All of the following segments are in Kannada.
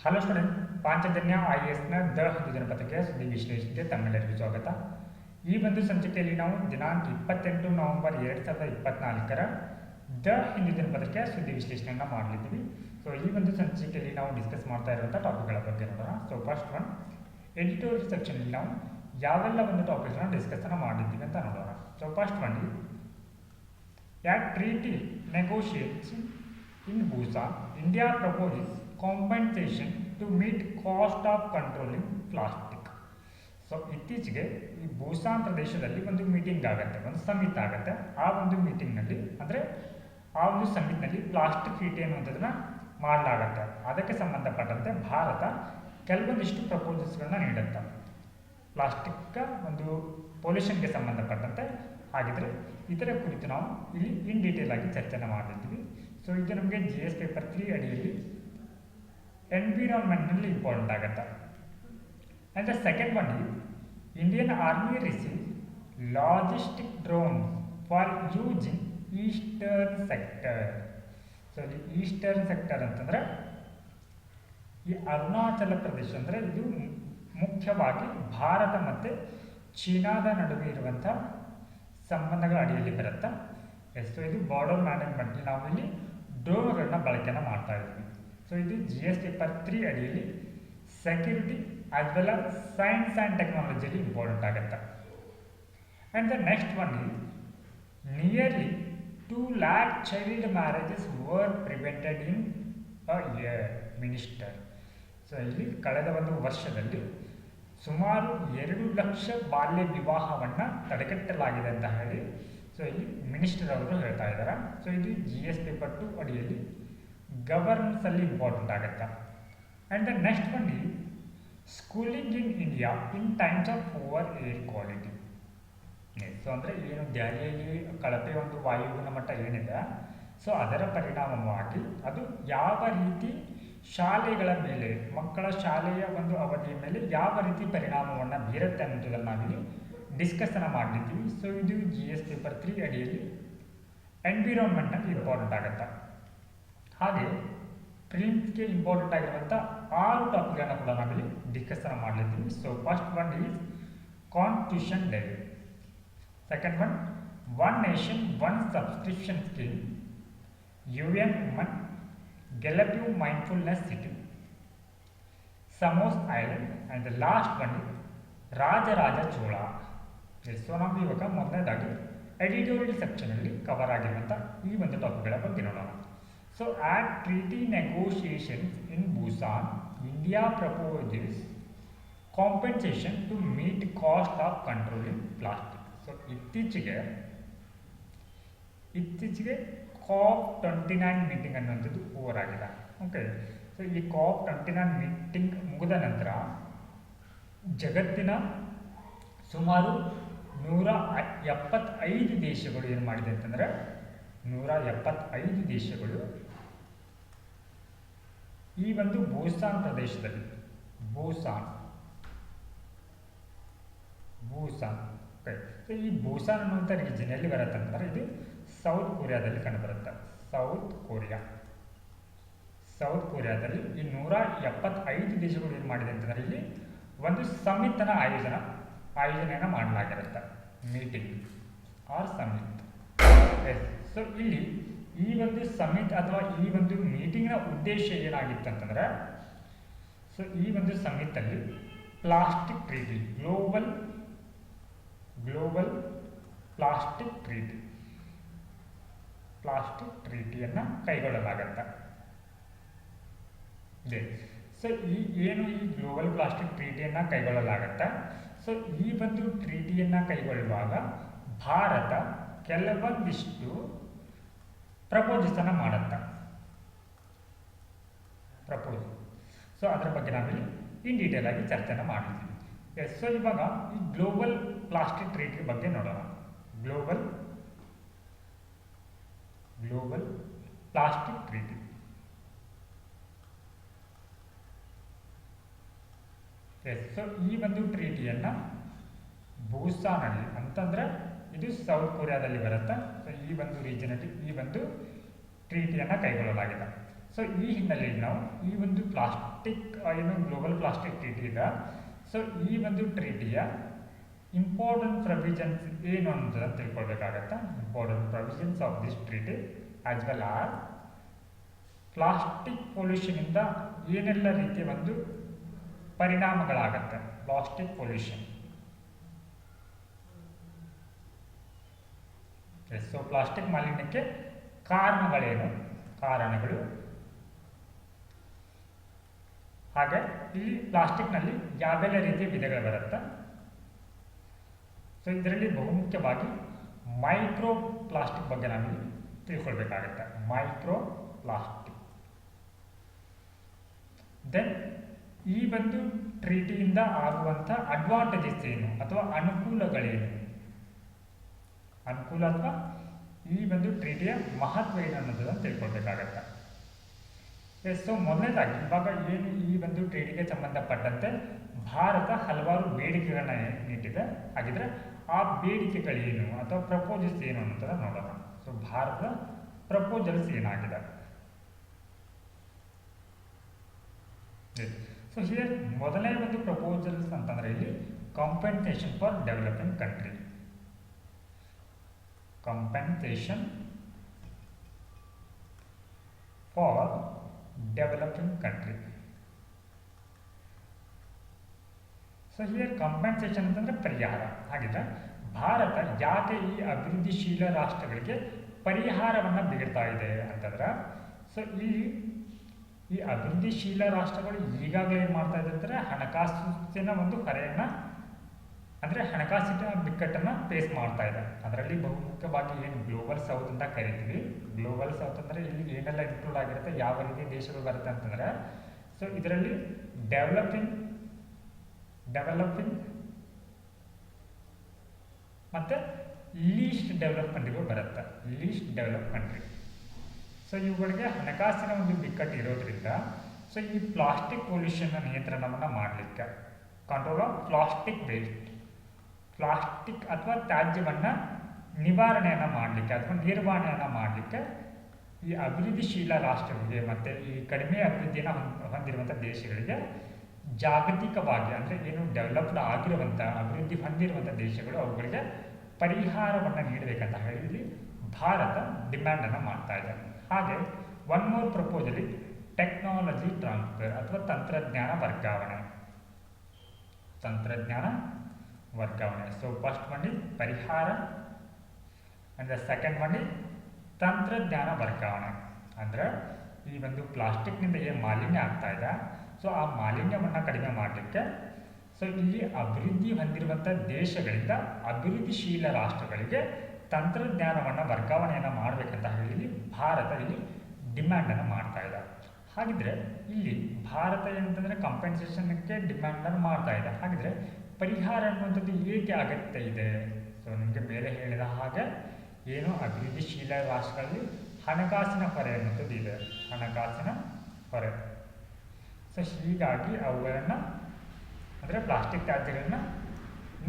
ಹಲೋ ಸ್ಟೂಡೆಂಟ್, ಪಾಂಚಜನ್ಯ IASನ ದ ಹಿಂದೂ ಜನಪದಕ್ಕೆ ಸುದ್ದಿ ವಿಶ್ಲೇಷಣೆಗೆ ತಮ್ಮೆಲ್ಲರಿಗೂ ಸ್ವಾಗತ. ಈ ಒಂದು ಸಂಚಿಕೆಯಲ್ಲಿ ನಾವು ದಿನಾಂಕ 28 ನವೆಂಬರ್ 2024 ದ ಹಿಂದೂ ಜನಪದಕ್ಕೆ ಸುದ್ದಿ ವಿಶ್ಲೇಷಣೆಯನ್ನು ಮಾಡಲಿದ್ದೀವಿ. ಸೊ ಈ ಒಂದು ಸಂಚಿಕೆಯಲ್ಲಿ ನಾವು ಡಿಸ್ಕಸ್ ಮಾಡ್ತಾ ಇರುವಂಥ ಟಾಪಿಕ್ಗಳ ಬಗ್ಗೆ ನೋಡೋಣ. ಸೊ ಫಸ್ಟ್ ಒನ್, ಎಡಿಟೋರಿಯಲ್ ಸೆಕ್ಷನಲ್ಲಿ ನಾವು ಯಾವೆಲ್ಲ ಒಂದು ಟಾಪಿಕ್ನ ಡಿಸ್ಕಸ್ನ ಮಾಡಿದ್ದೀವಿ ಅಂತ ನೋಡೋಣ. So first one, at treaty negotiation in Busan, India proposes compensation to meet cost of controlling plastic. So ಇತ್ತೀಚೆಗೆ ಈ ಬೂಸಾನ್ ಪ್ರದೇಶದಲ್ಲಿ ಒಂದು ಮೀಟಿಂಗ್ ಆಗುತ್ತೆ, ಒಂದು ಸಮಿಟ್ ಆಗುತ್ತೆ. ಆ ಒಂದು ಮೀಟಿಂಗ್ನಲ್ಲಿ ಅಂದರೆ ಆ ಒಂದು ಸಮಿಟ್ನಲ್ಲಿ ಪ್ಲಾಸ್ಟಿಕ್ ಟ್ರೀಟಿ ಅನ್ನುವಂಥದ್ದನ್ನ ಮಾಡಲಾಗತ್ತೆ. ಅದಕ್ಕೆ ಸಂಬಂಧಪಟ್ಟಂತೆ ಭಾರತ ಕೆಲವೊಂದಿಷ್ಟು ಪ್ರಪೋಸಲ್ಸ್ಗಳನ್ನ ನೀಡುತ್ತೆ ಪ್ಲಾಸ್ಟಿಕ್ ಒಂದು ಪೊಲ್ಯೂಷನ್ಗೆ ಸಂಬಂಧಪಟ್ಟಂತೆ. ಹಾಗಿದ್ರೆ ಇದರ ಕುರಿತು ನಾವು ಇಲ್ಲಿ ಇನ್ ಡೀಟೇಲ್ ಆಗಿ ಚರ್ಚೆನ ಮಾಡಿದ್ದೀವಿ. ಸೊ ಇದು ನಮಗೆ GS ಪೇಪರ್ 3 ಅಡಿಯಲ್ಲಿ ಎನ್ವಿರಾನ್ಮೆಂಟ್ನಲ್ಲಿ ಇಂಪಾರ್ಟೆಂಟ್ ಆಗುತ್ತೆ. And the second one is Indian army receive logistic drone for use in eastern sector. So ಇಲ್ಲಿ ಈಸ್ಟರ್ನ್ ಸೆಕ್ಟರ್ ಅಂತಂದರೆ ಈ ಅರುಣಾಚಲ ಪ್ರದೇಶ ಅಂದರೆ ಇದು ಮುಖ್ಯವಾಗಿ ಭಾರತ ಮತ್ತು ಚೀನಾದ ನಡುವೆ ಇರುವಂಥ ಸಂಬಂಧಗಳ ಅಡಿಯಲ್ಲಿ ಬರುತ್ತೆ. ಸೊ ಇದು ಬಾರ್ಡರ್ ಮ್ಯಾನೇಜ್ಮೆಂಟ್ ನಾವು ಇಲ್ಲಿ ಡ್ರೋನ್ಗಳನ್ನ ಬಳಕೆಯನ್ನು ಮಾಡ್ತಾ ಇದ್ದೀವಿ. ಸೊ ಇದು GS ಪೇಪರ್ 3 ಅಡಿಯಲ್ಲಿ security as well as science and ಟೆಕ್ನಾಲಜಿಯಲ್ಲಿ ಇಂಪಾರ್ಟೆಂಟ್ ಆಗುತ್ತೆ. And the next one is nearly 2 lakh child marriages were prevented in a year minister. So ಇಲ್ಲಿ ಕಳೆದ ಒಂದು ವರ್ಷದಲ್ಲಿ ಸುಮಾರು 2 ಲಕ್ಷ ಬಾಲ್ಯ ವಿವಾಹವನ್ನು ತಡೆಗಟ್ಟಲಾಗಿದೆ ಅಂತ ಹೇಳಿ ಸೊ ಇಲ್ಲಿ ಮಿನಿಸ್ಟರ್ ಅವರು ಹೇಳ್ತಾ ಇದ್ದಾರೆ. ಸೊ ಇದು GS ಪೇಪರ್ 2 ಅಡಿಯಲ್ಲಿ ಗವರ್ನೆನ್ಸಲ್ಲಿ ಇಂಪಾರ್ಟೆಂಟ್ ಆಗುತ್ತೆ. ಆ್ಯಂಡ್ ದ ನೆಕ್ಸ್ಟ್ ಒನ್ ಈ schooling in India in times of poor air quality. So ಅಂದರೆ ಏನು ದೆಹಲಿಯಲ್ಲಿ ಕಳಪೆ ಒಂದು ವಾಯುಗುಣ ಮಟ್ಟ ಏನಿದೆ, ಸೊ ಅದರ ಪರಿಣಾಮವಾಗಿ ಅದು ಯಾವ ರೀತಿ ಶಾಲೆಗಳ ಮೇಲೆ, ಮಕ್ಕಳ ಶಾಲೆಯ ಒಂದು ಅವಧಿಯ ಮೇಲೆ ಯಾವ ರೀತಿ ಪರಿಣಾಮವನ್ನು ಬೀರುತ್ತೆ ಅನ್ನೋದನ್ನು ನಾವಿಲ್ಲಿ ಡಿಸ್ಕಸ್ಸನ್ನು ಮಾಡಲಿದ್ದೀವಿ. ಸೊ ಇದು GS ಪೇಪರ್ 3 ಅಡಿಯಲ್ಲಿ ಎನ್ವಿರಾನ್ಮೆಂಟ್ನಲ್ಲಿ ಇಂಪಾರ್ಟೆಂಟ್ ಆಗುತ್ತೆ. ಹಾಗೆ ಪ್ರಿಲಿಮ್ಸ್ಗೆ ಇಂಪಾರ್ಟೆಂಟ್ ಆಗಿರುವಂಥ 6 ಟಾಪಿಕ್ಗಳನ್ನು ಕೂಡ ನಾವಿಲ್ಲಿ ಡಿಸ್ಕಸ್ಸನ್ನು ಮಾಡಲಿದ್ದೀವಿ. So first one is constitution day. Second one nation one subscription scheme, UN woman, Gelephu mindfulness city, Samos island, and the last one is Rajaraja Chola. So ನಾವು ಇವಾಗ ಮೊದಲನೇದಾಗಿ ಎಡಿಟೋರಿಯಲ್ ಸೆಕ್ಷನಲ್ಲಿ ಕವರ್ ಆಗಿರುವಂಥ ಈ ಒಂದು ಟಾಪಿಕ್ಗಳ ಬಗ್ಗೆ ನೋಡೋಣ. So at treaty negotiations in Busan, India proposes compensation to meet cost of controlling plastic. So ಇತ್ತೀಚೆಗೆ COP29 ಮೀಟಿಂಗ್ ಅನ್ನುವಂಥದ್ದು ಓವರ್ ಆಗಿದೆ. ಓಕೆ, ಸೊ ಈ COP29 ಮೀಟಿಂಗ್ ಮುಗಿದ ನಂತರ ಜಗತ್ತಿನ ಸುಮಾರು 175 ದೇಶಗಳು ಏನು ಮಾಡಿದೆ ಅಂತಂದರೆ 175 ದೇಶಗಳು ಈ ಒಂದು ಬೂಸಾನ್ ಪ್ರದೇಶದಲ್ಲಿ ಬೂಸಾನ್ ಓಕೆ, ಸೊ ಈ ಬೂಸಾನ್ ಅನ್ನುವಂಥ ರೀಜನ್ ಎಲ್ಲಿ ಬರುತ್ತೆ ಅಂತಂದರೆ ಇದು ಸೌತ್ ಕೊರಿಯಾದಲ್ಲಿ ಕಂಡುಬರುತ್ತೆ. ಸೌತ್ ಕೊರಿಯಾದಲ್ಲಿ ಈ 175 ದೇಶಗಳು ಏನು ಮಾಡಿದೆ ಅಂತಂದರೆ ಇಲ್ಲಿ ಒಂದು ಸಮಿತನ ಆಯೋಜನೆಯನ್ನು ಮಾಡಲಾಗಿರುತ್ತೆ. Meeting or summit. ಸೊ ಇಲ್ಲಿ ಈ ಒಂದು ಸಮಿಟ್ ಅಥವಾ ಈ ಒಂದು ಮೀಟಿಂಗ್ನ ಉದ್ದೇಶ ಏನಾಗಿತ್ತು ಅಂತಂದರೆ, ಸೊ ಈ ಒಂದು ಸಮಿಟಲ್ಲಿ ಪ್ಲಾಸ್ಟಿಕ್ ಟ್ರೀಟಿ, ಗ್ಲೋಬಲ್ ಪ್ಲಾಸ್ಟಿಕ್ ಟ್ರೀಟಿಯನ್ನು ಕೈಗೊಳ್ಳಲಾಗತ್ತೆ. ಸೊ ಈ ಗ್ಲೋಬಲ್ ಪ್ಲಾಸ್ಟಿಕ್ ಟ್ರೀಟಿಯನ್ನು ಕೈಗೊಳ್ಳಲಾಗತ್ತೆ. ಸೊ ಈ ಒಂದು ಟ್ರೀಟಿಯನ್ನು ಕೈಗೊಳ್ಳುವಾಗ ಭಾರತ ಕೆಲವೊಂದಿಷ್ಟು ಪ್ರಪೋಸಲ್ಸನ್ನು ಮಾಡುತ್ತೆ. ಸೊ ಅದರ ಬಗ್ಗೆ ನಾವಿಲ್ಲಿ ಇನ್ ಡೀಟೇಲ್ ಆಗಿ ಚರ್ಚೆನ ಮಾಡಿದ್ದೀವಿ. ಸೊ ಇವಾಗ ಈ ಗ್ಲೋಬಲ್ ಪ್ಲಾಸ್ಟಿಕ್ ಟ್ರೀಟಿ ಬಗ್ಗೆ ನೋಡೋಣ. Global plastic treaty. ಸೊ ಈ ಒಂದು ಟ್ರೀಟಿಯನ್ನು ಬೂಸಾನಲ್ಲಿ ಅಂತಂದರೆ ಇದು ಸೌತ್ ಕೊರಿಯಾದಲ್ಲಿ ಬರುತ್ತೆ. ಸೊ ಈ ಒಂದು ರೀಜನಲ್ಲಿ ಈ ಒಂದು ಟ್ರೀಟಿಯನ್ನು ಕೈಗೊಳ್ಳಲಾಗಿದೆ. ಸೊ ಈ ಹಿನ್ನೆಲೆಯಲ್ಲಿ ನಾವು ಈ ಒಂದು ಪ್ಲಾಸ್ಟಿಕ್ ಏನು ಗ್ಲೋಬಲ್ ಪ್ಲಾಸ್ಟಿಕ್ ಟ್ರೀಟಿ ಇದೆ, ಸೊ ಈ ಒಂದು ಟ್ರೀಟಿಯ ಇಂಪಾರ್ಟೆಂಟ್ ಪ್ರೊವಿಷನ್ಸ್ ಏನು ಅಂತ ತಿಳ್ಕೊಳ್ಬೇಕಾಗತ್ತೆ. Important provisions of this treaty as well as plastic pollution ಇಂದ ಏನೆಲ್ಲ ರೀತಿಯ ಒಂದು ಪರಿಣಾಮಗಳಾಗತ್ತೆ. ಪ್ಲಾಸ್ಟಿಕ್ ಪೊಲ್ಯೂಷನ್, ಸೊ ಪ್ಲಾಸ್ಟಿಕ್ ಮಾಲಿನ್ಯಕ್ಕೆ ಕಾರಣಗಳೇನು, ಕಾರಣಗಳು, ಹಾಗೆ ಇಲ್ಲಿ ಪ್ಲಾಸ್ಟಿಕ್ನಲ್ಲಿ ಯಾವೆಲ್ಲ ರೀತಿಯ ವಿಧಗಳು ಬರುತ್ತೆ. ಸೊ ಇದರಲ್ಲಿ ಬಹುಮುಖ್ಯವಾಗಿ ಮೈಕ್ರೋ ಪ್ಲಾಸ್ಟಿಕ್ ಬಗ್ಗೆ ನಾವು ತಿಳ್ಕೊಳ್ಬೇಕಾಗುತ್ತೆ. Micro plastic. ದೆನ್ ಈ ಒಂದು ಟ್ರೀಟಿಯಿಂದ ಆಗುವಂಥ ಅಡ್ವಾಂಟೇಜಸ್ ಏನು ಅಥವಾ ಅನುಕೂಲಗಳೇನು, ಅನುಕೂಲ ಅಥವಾ ಈ ಒಂದು ಟ್ರೀಟಿಯ ಮಹತ್ವ ಏನು ಅನ್ನೋದನ್ನು ತಿಳ್ಕೊಳ್ಬೇಕಾಗತ್ತೆ. ಸೊ ಮೊದಲನೇದಾಗಿ ಇವಾಗ ಏನು ಈ ಒಂದು ಟ್ರೀಟಿಗೆ ಸಂಬಂಧಪಟ್ಟಂತೆ ಭಾರತ ಹಲವಾರು ಬೇಡಿಕೆಗಳನ್ನ ನೀಡಿದೆ. ಹಾಗಿದ್ರೆ ಆ ಬೇಡಿಕೆಗಳೇನು ಅಥವಾ ಪ್ರಪೋಸಲ್ಸ್ ಏನು ಅನ್ನೋದನ್ನ ನೋಡೋಣ. ಸೊ ಭಾರತದ ಪ್ರಪೋಸಲ್ಸ್ ಏನಾಗಿದೆ. ಸೊ ಹಿಯರ್ ಮೊದಲನೇ ಒಂದು ಪ್ರಪೋಸಲ್ಸ್ ಅಂತಂದ್ರೆ ಇಲ್ಲಿ compensation for developing country. Compensation for developing country. So here compensation ಅಂತಂದ್ರೆ ಪರಿಹಾರ. ಹಾಗಿದ್ರೆ ಭಾರತ ಯಾಕೆ ಈ ಅಭಿವೃದ್ಧಿಶೀಲ ರಾಷ್ಟ್ರಗಳಿಗೆ ಪರಿಹಾರವನ್ನು ಬೇಡ್ತಾ ಇದೆ ಅಂತಂದ್ರೆ, ಸೊ ಈ ಅಭಿವೃದ್ಧಿಶೀಲ ರಾಷ್ಟ್ರಗಳು ಈಗಾಗಲೇ ಏನು ಮಾಡ್ತಾ ಇದ್ದಾರೆ, ಹಣಕಾಸಿನ ಒಂದು ಹೊರೆಯನ್ನು ಅಂದರೆ ಹಣಕಾಸಿನ ಬಿಕ್ಕಟ್ಟನ್ನು ಫೇಸ್ ಮಾಡ್ತಾ ಇದೆ. ಅದರಲ್ಲಿ ಬಹುಮುಖ್ಯವಾಗಿ ಏನು ಗ್ಲೋಬಲ್ ಸೌತ್ ಅಂತ ಕರಿತೀವಿ. ಗ್ಲೋಬಲ್ ಸೌತ್ ಅಂದರೆ ಇಲ್ಲಿ ಏನೆಲ್ಲ ಇನ್ಕ್ಲೂಡ್ ಆಗಿರುತ್ತೆ, ಯಾವ ರೀತಿ ದೇಶಗಳು ಬರುತ್ತೆ ಅಂತಂದರೆ, ಸೊ ಇದರಲ್ಲಿ ಡೆವಲಪಿಂಗ್ ಮತ್ತು ಲೀಸ್ಟ್ ಡೆವಲಪ್ ಕಂಟ್ರಿಗಳು ಬರುತ್ತೆ. List develop country. ಸೊ ಇವುಗಳಿಗೆ ಹಣಕಾಸಿನ ಒಂದು ಬಿಕ್ಕಟ್ಟು ಇರೋದ್ರಿಂದ ಸೊ ಈ ಪ್ಲಾಸ್ಟಿಕ್ ಪೊಲ್ಯೂಷನ್ ನಿಯಂತ್ರಣವನ್ನು ಮಾಡಲಿಕ್ಕೆ, control of plastic waste, plastic ಅಥವಾ ತ್ಯಾಜ್ಯವನ್ನು ನಿವಾರಣೆಯನ್ನು ಮಾಡಲಿಕ್ಕೆ ಅಥವಾ ನಿರ್ವಹಣೆಯನ್ನು ಮಾಡಲಿಕ್ಕೆ ಈ ಅಭಿವೃದ್ಧಿಶೀಲ ರಾಷ್ಟ್ರಗಳಿಗೆ ಮತ್ತು ಈ ಕಡಿಮೆ ಅಭಿವೃದ್ಧಿಯನ್ನು ಹೊಂದಿರುವಂಥ ದೇಶಗಳಿಗೆ ಜಾಗತಿಕವಾಗಿ ಅಂದರೆ ಏನು ಡೆವಲಪ್ಡ್ ಆಗಿರುವಂಥ ಅಭಿವೃದ್ಧಿ ಹೊಂದಿರುವಂಥ ದೇಶಗಳು ಅವುಗಳಿಗೆ ಪರಿಹಾರವನ್ನು ನೀಡಬೇಕಂತ ಹೇಳಿ ಭಾರತ ಡಿಮ್ಯಾಂಡನ್ನು ಮಾಡ್ತಾ ಇದೆ. ಹಾಗೆ one more proposal is technology transfer ಅಥವಾ ತಂತ್ರಜ್ಞಾನ ವರ್ಗಾವಣೆ. ತಂತ್ರಜ್ಞಾನ ವರ್ಗಾವಣೆ. ಸೊ ಫಸ್ಟ್ ಒನ್ ಇಸ್ ಪರಿಹಾರ and the second one is ತಂತ್ರಜ್ಞಾನ ವರ್ಗಾವಣೆ. ಅಂದರೆ ಈ ಒಂದು ಪ್ಲಾಸ್ಟಿಕ್ನಿಂದ ಏನು ಮಾಲಿನ್ಯ ಆಗ್ತಾ ಇದೆ, ಸೊ ಆ ಮಾಲಿನ್ಯವನ್ನು ಕಡಿಮೆ ಮಾಡಲಿಕ್ಕೆ ಸೊ ಇಲ್ಲಿ ಅಭಿವೃದ್ಧಿ ಹೊಂದಿರುವಂಥ ದೇಶಗಳಿಂದ ಅಭಿವೃದ್ಧಿಶೀಲ ರಾಷ್ಟ್ರಗಳಿಗೆ ತಂತ್ರಜ್ಞಾನವನ್ನು ವರ್ಗಾವಣೆಯನ್ನು ಮಾಡಬೇಕಂತ ಹೇಳಿ ಭಾರತ ಇಲ್ಲಿ ಡಿಮ್ಯಾಂಡನ್ನು ಮಾಡ್ತಾ ಇದೆ. ಹಾಗಿದ್ರೆ ಇಲ್ಲಿ ಭಾರತ ಏನಂತಂದರೆ ಕಂಪೆನ್ಸೇಷನ್ಗೆ ಡಿಮ್ಯಾಂಡನ್ನು ಮಾಡ್ತಾ ಇದೆ. ಹಾಗಿದ್ರೆ ಪರಿಹಾರ ಅನ್ನುವಂಥದ್ದು ಏಕೆ ಅಗತ್ಯ ಇದೆ? ಸೊ ನಿಮಗೆ ಮೇಲೆ ಹೇಳಿದ ಹಾಗೆ ಏನು ಅಭಿವೃದ್ಧಿಶೀಲ ರಾಷ್ಟ್ರಗಳಲ್ಲಿ ಹಣಕಾಸಿನ ಹೊರೆ ಅನ್ನುವಂಥದ್ದು ಇದೆ, ಹಣಕಾಸಿನ ಹೊರೆ. ಸೊ ಹೀಗಾಗಿ ಅವುಗಳನ್ನು ಅಂದರೆ ಪ್ಲಾಸ್ಟಿಕ್ ತ್ಯಾಜ್ಯಗಳನ್ನ